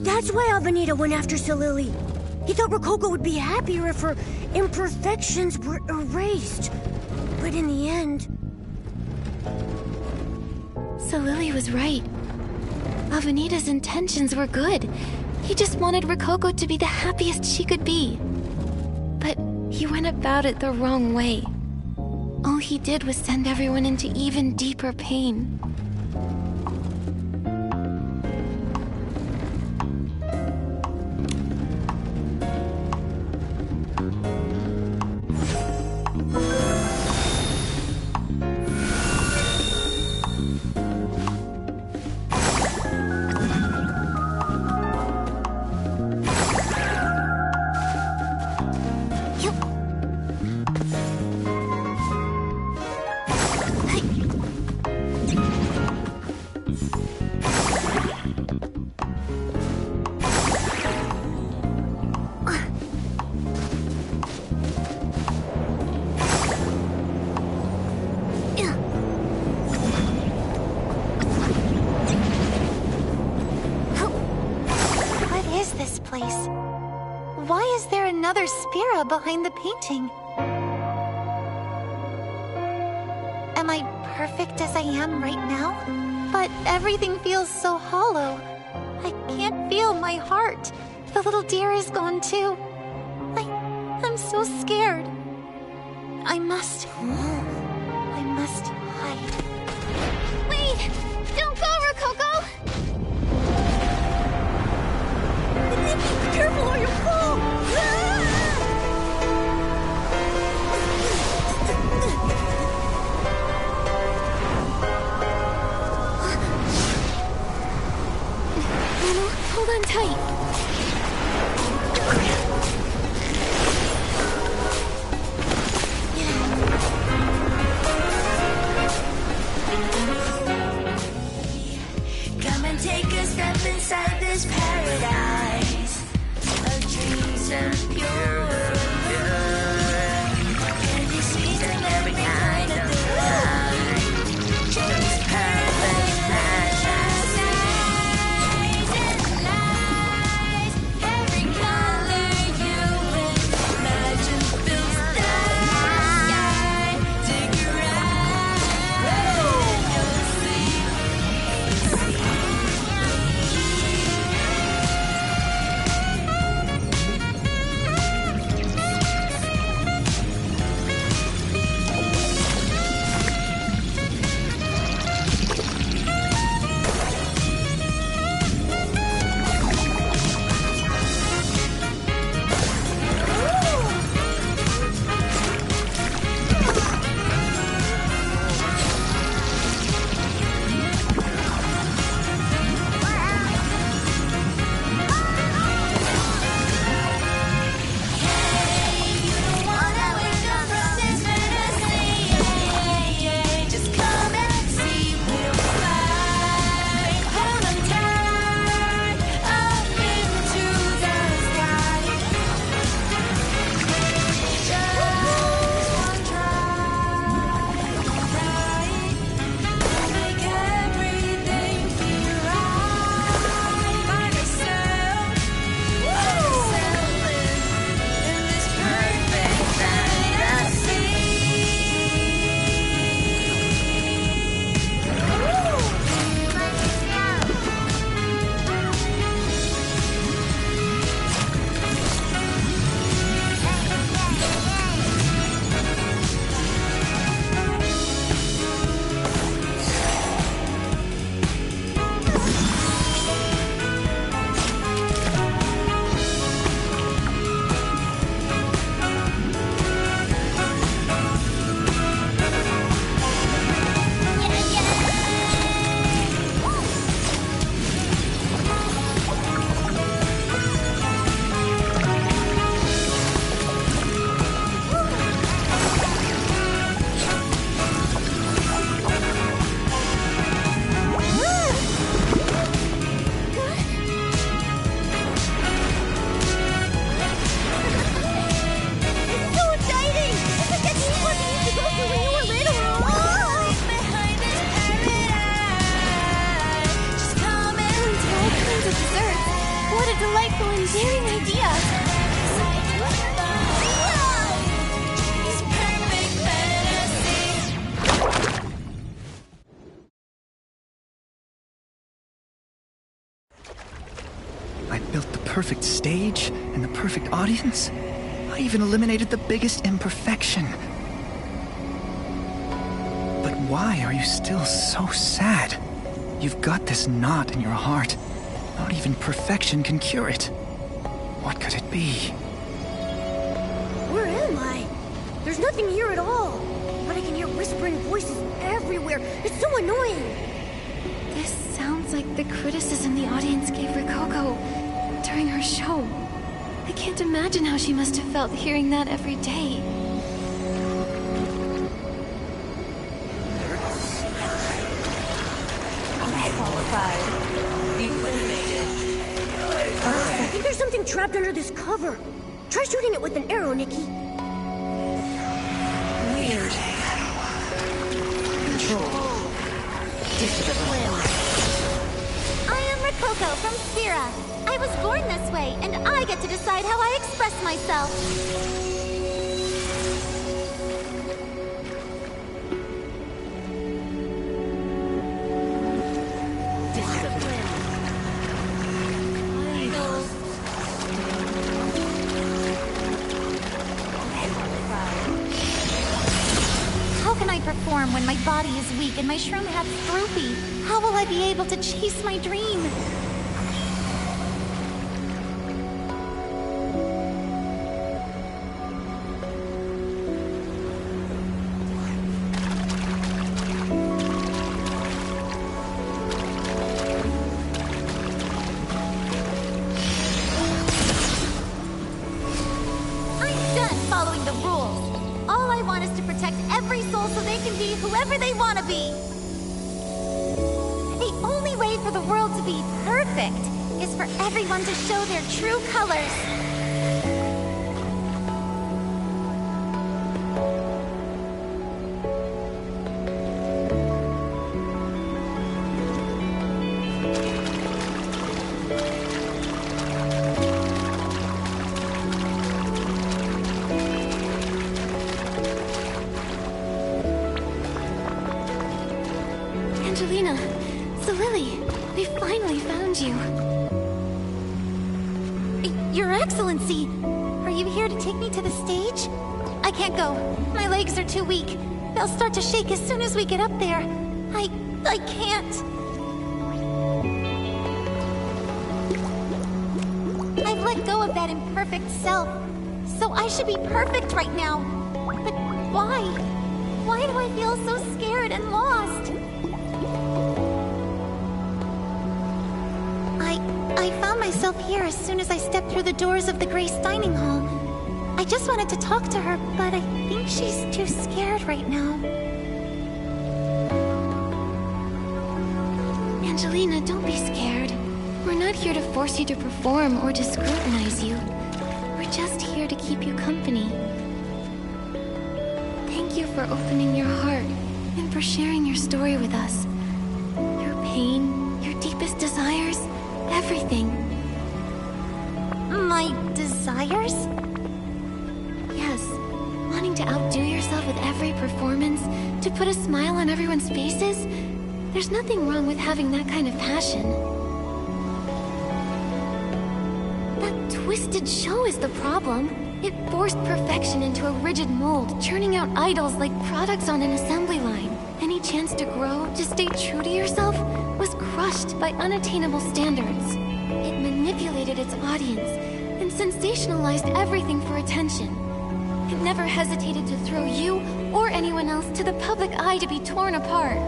That's why Avenida went after Solili. He thought Rococo would be happier if her imperfections were erased. But in the end... Solili was right. Avenita's intentions were good. He just wanted Rococo to be the happiest she could be. But he went about it the wrong way. All he did was send everyone into even deeper pain. Why is there another Spira behind the painting? Am I perfect as I am right now? But everything feels so hollow. I can't feel my heart. The little deer is gone too. I'm so scared. I must hide. Wait! Don't go, Rococo! Nikki, careful or you'll fall! Momo, hold on tight. Come and take a step inside this paradise of dreams and pure. Candy sweet and every kind of delight. Just perfect magic. Lies, every color you imagine fills the sky. Take a ride, and you'll see. perfect stage and the perfect audience. I even eliminated the biggest imperfection. But why are you still so sad? You've got this knot in your heart. Not even perfection can cure it. What could it be? Where am I? There's nothing here at all. But I can hear whispering voices everywhere. It's so annoying. This sounds like the criticism the audience gave Rococo during her show. I can't imagine how she must have felt hearing that every day. I think there's something trapped under this cover. Try shooting it with an arrow, Nikki. Weird. Control. Discipline. I am Rococo from Sphera. I was born this way, and I get to decide how I express myself. How can I perform when my body is weak and my shroom hat's droopy? How will I be able to chase my dream? I'm done following the rules. All I want is to protect every soul so they can be whoever they want to be. The only way for the world to be perfect is for everyone to show their true colors. Angelina, Lily, we finally found you. Your Excellency, are you here to take me to the stage? I can't go. My legs are too weak. They'll start to shake as soon as we get up there. I can't. I've let go of that imperfect self, so I should be perfect right now. But why? Why do I feel so scared and lost? I found myself here as soon as I stepped through the doors of the Grace Dining Hall. I just wanted to talk to her, but I think she's too scared right now. Angelina, don't be scared. We're not here to force you to perform or to scrutinize you. We're just here to keep you company. Thank you for opening your heart and for sharing your story with us. Your pain, your deepest desires, everything. My desires? Yes, wanting to outdo yourself with every performance, to put a smile on everyone's faces. There's nothing wrong with having that kind of passion. That twisted show is the problem. It forced perfection into a rigid mold, churning out idols like products on an assembly line. Any chance to grow, to stay true to yourself, was crushed by unattainable standards. It manipulated its audience and sensationalized everything for attention. It never hesitated to throw you or anyone else to the public eye to be torn apart.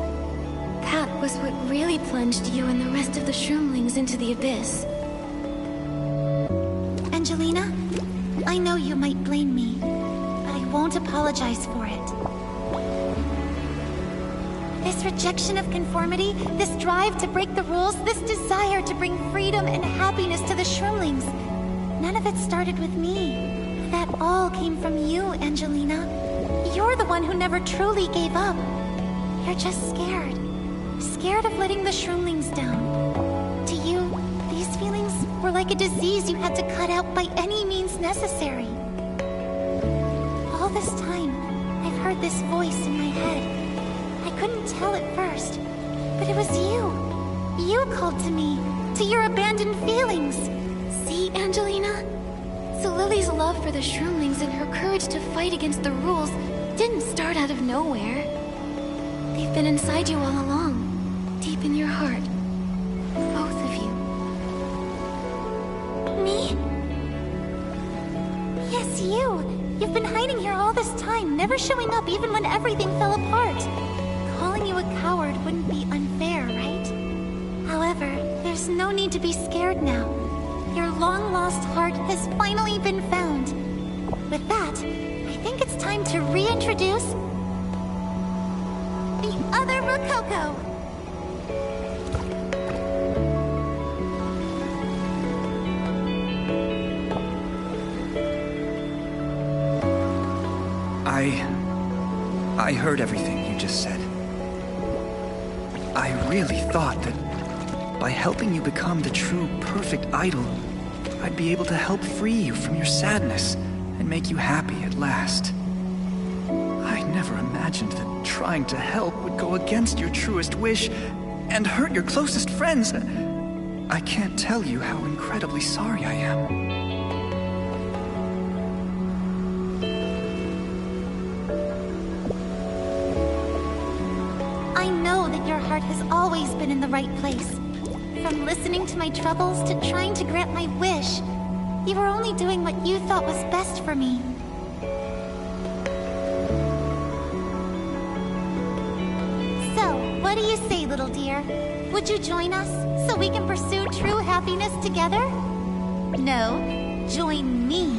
That was what really plunged you and the rest of the Shroomlings into the abyss. Angelina, I know you might blame me, but I won't apologize for it. This rejection of conformity, this drive to break the rules, this desire to bring freedom and happiness to the Shroomlings, none of it started with me. That all came from you, Angelina. You're the one who never truly gave up. You're just scared. Scared of letting the Shroomlings down. To you, these feelings were like a disease you had to cut out by any means necessary. All this time, I've heard this voice in my head. I couldn't tell at first, but it was you. You called to me, to your abandoned feelings. See, Really, Angelina? So Lily's love for the Shroomlings and her courage to fight against the rules didn't start out of nowhere. They've been inside you all along, deep in your heart. Both of you. Me? Yes, you. You've been hiding here all this time, never showing up even when everything fell apart. Calling you a coward wouldn't be unfair, right? However, there's no need to be scared now. Your long-lost heart has finally been found. With that, I think it's time to reintroduce the other Rococo. I heard everything you just said. I really thought that by helping you become the true perfect idol, I'd be able to help free you from your sadness and make you happy at last. I never imagined that trying to help would go against your truest wish and hurt your closest friends. I can't tell you how incredibly sorry I am. I know that your heart has always been in the right place. From listening to my troubles to trying to grant my wish, you were only doing what you thought was best for me. So, what do you say, little dear? Would you join us so we can pursue true happiness together? No, join me.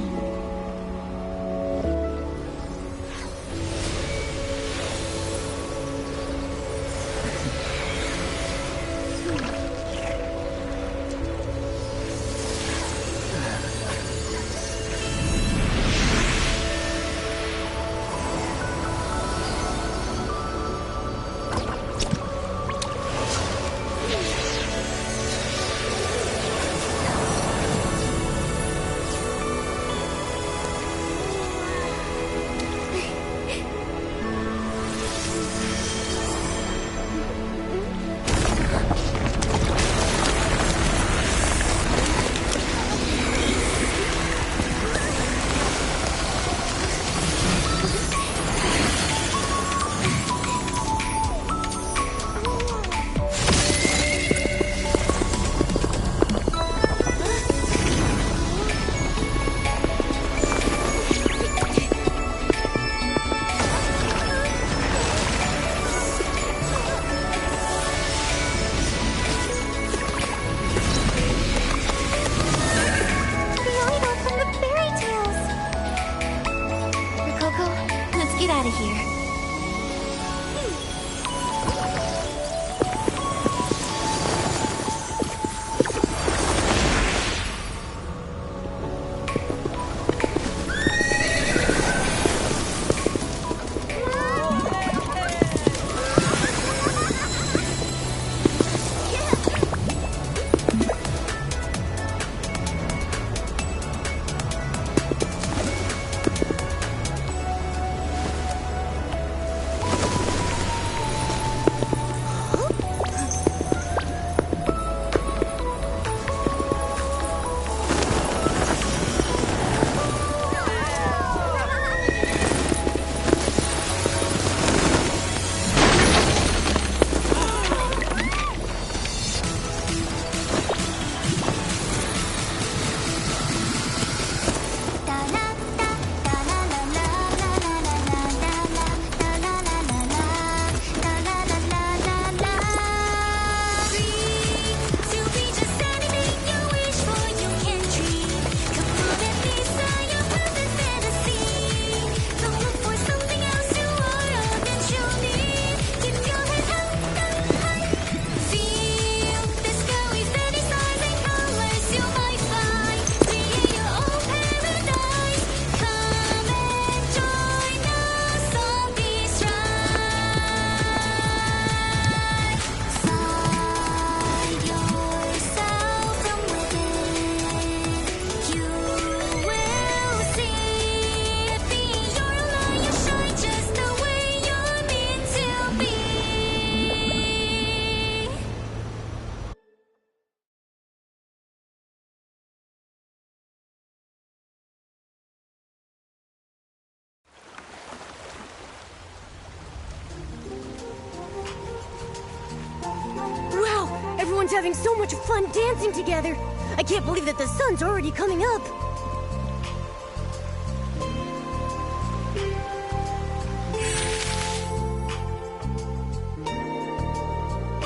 having so much fun dancing together. I can't believe that the sun's already coming up.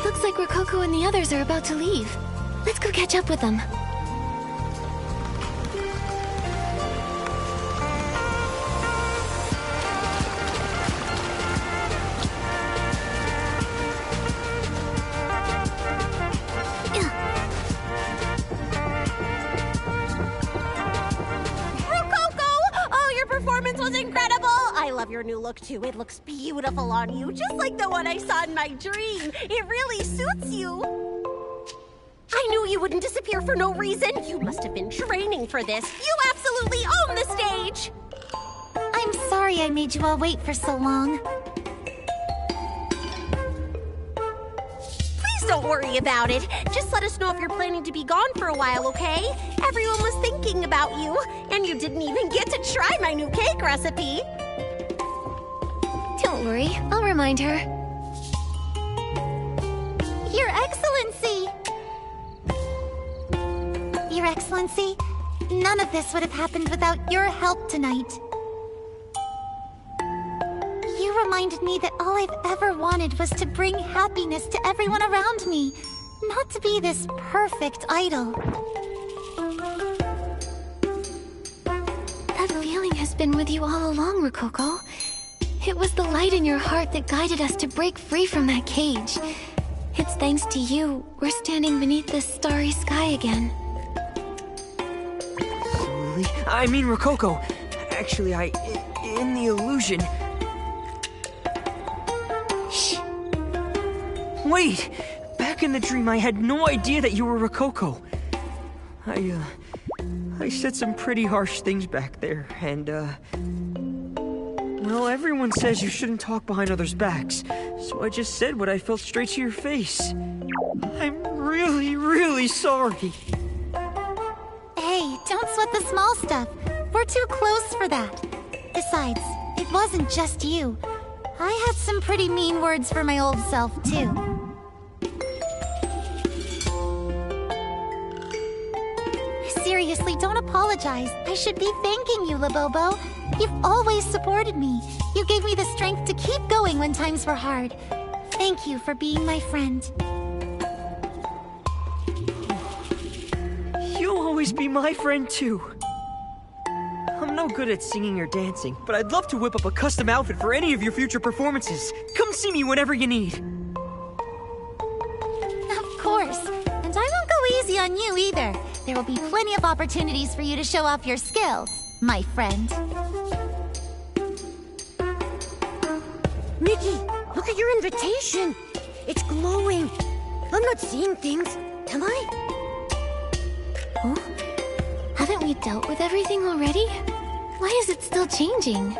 Looks like Rococo and the others are about to leave. Let's go catch up with them. Your new look too. It looks beautiful on you, just like the one I saw in my dream. It really suits you. I knew you wouldn't disappear for no reason. You must have been training for this. You absolutely own the stage. I'm sorry I made you all wait for so long. Please don't worry about it. Just let us know if you're planning to be gone for a while, okay? Everyone was thinking about you, and you didn't even get to try my new cake recipe. Don't worry, I'll remind her. Your Excellency! Your Excellency, none of this would have happened without your help tonight. You reminded me that all I've ever wanted was to bring happiness to everyone around me, not to be this perfect idol. That feeling has been with you all along, Rococo. It was the light in your heart that guided us to break free from that cage. It's thanks to you we're standing beneath this starry sky again. Lily? I mean Rococo. Actually, in the illusion... Shh. Wait! Back in the dream, I had no idea that you were Rococo. I said some pretty harsh things back there, and, well, everyone says you shouldn't talk behind others' backs, so I just said what I felt straight to your face. I'm really, really sorry. Hey, don't sweat the small stuff. We're too close for that. Besides, it wasn't just you. I had some pretty mean words for my old self, too. Seriously, don't apologize. I should be thanking you, Labobo. You've always supported me. You gave me the strength to keep going when times were hard. Thank you for being my friend. You'll always be my friend, too. I'm no good at singing or dancing, but I'd love to whip up a custom outfit for any of your future performances. Come see me whenever you need. Of course. And I won't go easy on you either. There will be plenty of opportunities for you to show off your skills, my friend. Nikki, look at your invitation. It's glowing. I'm not seeing things, am I? Huh? Haven't we dealt with everything already? Why is it still changing?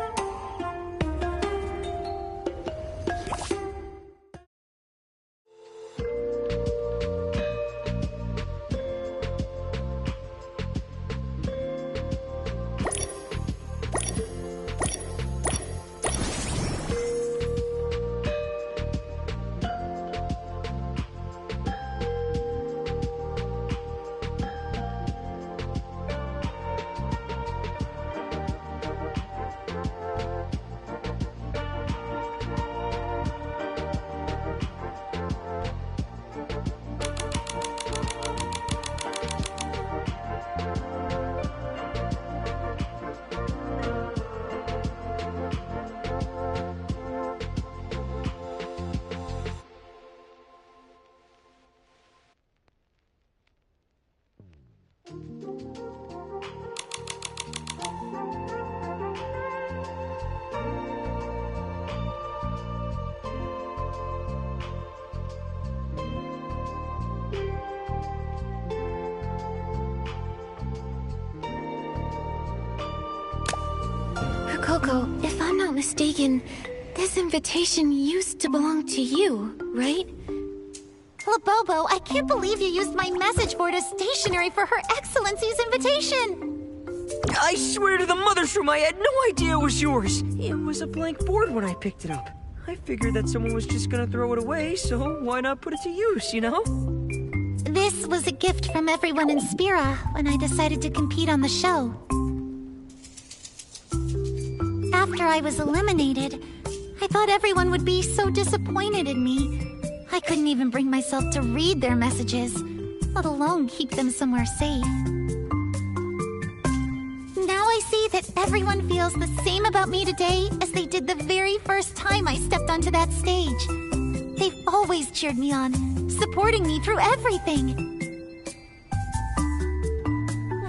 Coco, if I'm not mistaken, this invitation used to belong to you, right? Labobo, I can't believe you used my message board as stationery for Her Excellency's invitation! I swear to the Mother's Room, I had no idea it was yours! It was a blank board when I picked it up. I figured that someone was just gonna throw it away, so why not put it to use, you know? This was a gift from everyone in Spira when I decided to compete on the show. After I was eliminated, I thought everyone would be so disappointed in me. I couldn't even bring myself to read their messages, let alone keep them somewhere safe. Now I see that everyone feels the same about me today as they did the very first time I stepped onto that stage. They've always cheered me on, supporting me through everything.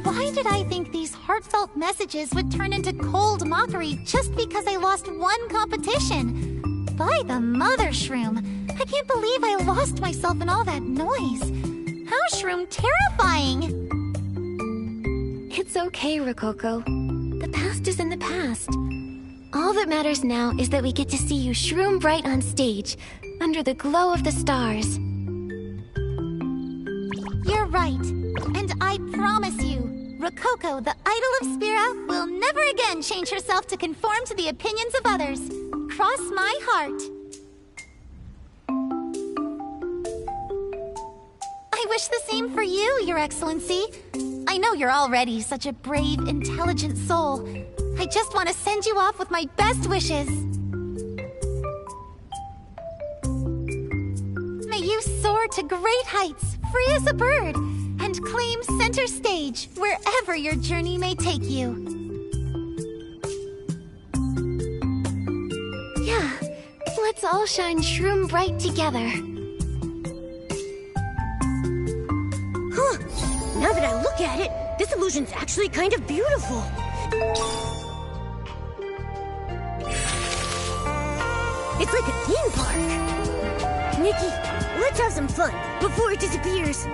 Why did I think these heartfelt messages would turn into cold mockery just because I lost one competition? By the mother shroom, I can't believe I lost myself in all that noise. How shroom terrifying! It's okay, Rococo. The past is in the past. All that matters now is that we get to see you shroom bright on stage, under the glow of the stars. You're right. And I promise you, Rococo, the idol of Spira, will never again change herself to conform to the opinions of others. Cross my heart. I wish the same for you, Your Excellency. I know you're already such a brave, intelligent soul. I just want to send you off with my best wishes. May you soar to great heights, free as a bird, and claim center stage wherever your journey may take you. Yeah, let's all shine shroom bright together. Huh. Now that I look at it, this illusion's actually kind of beautiful. It's like a theme park. Nikki, let's have some fun before it disappears.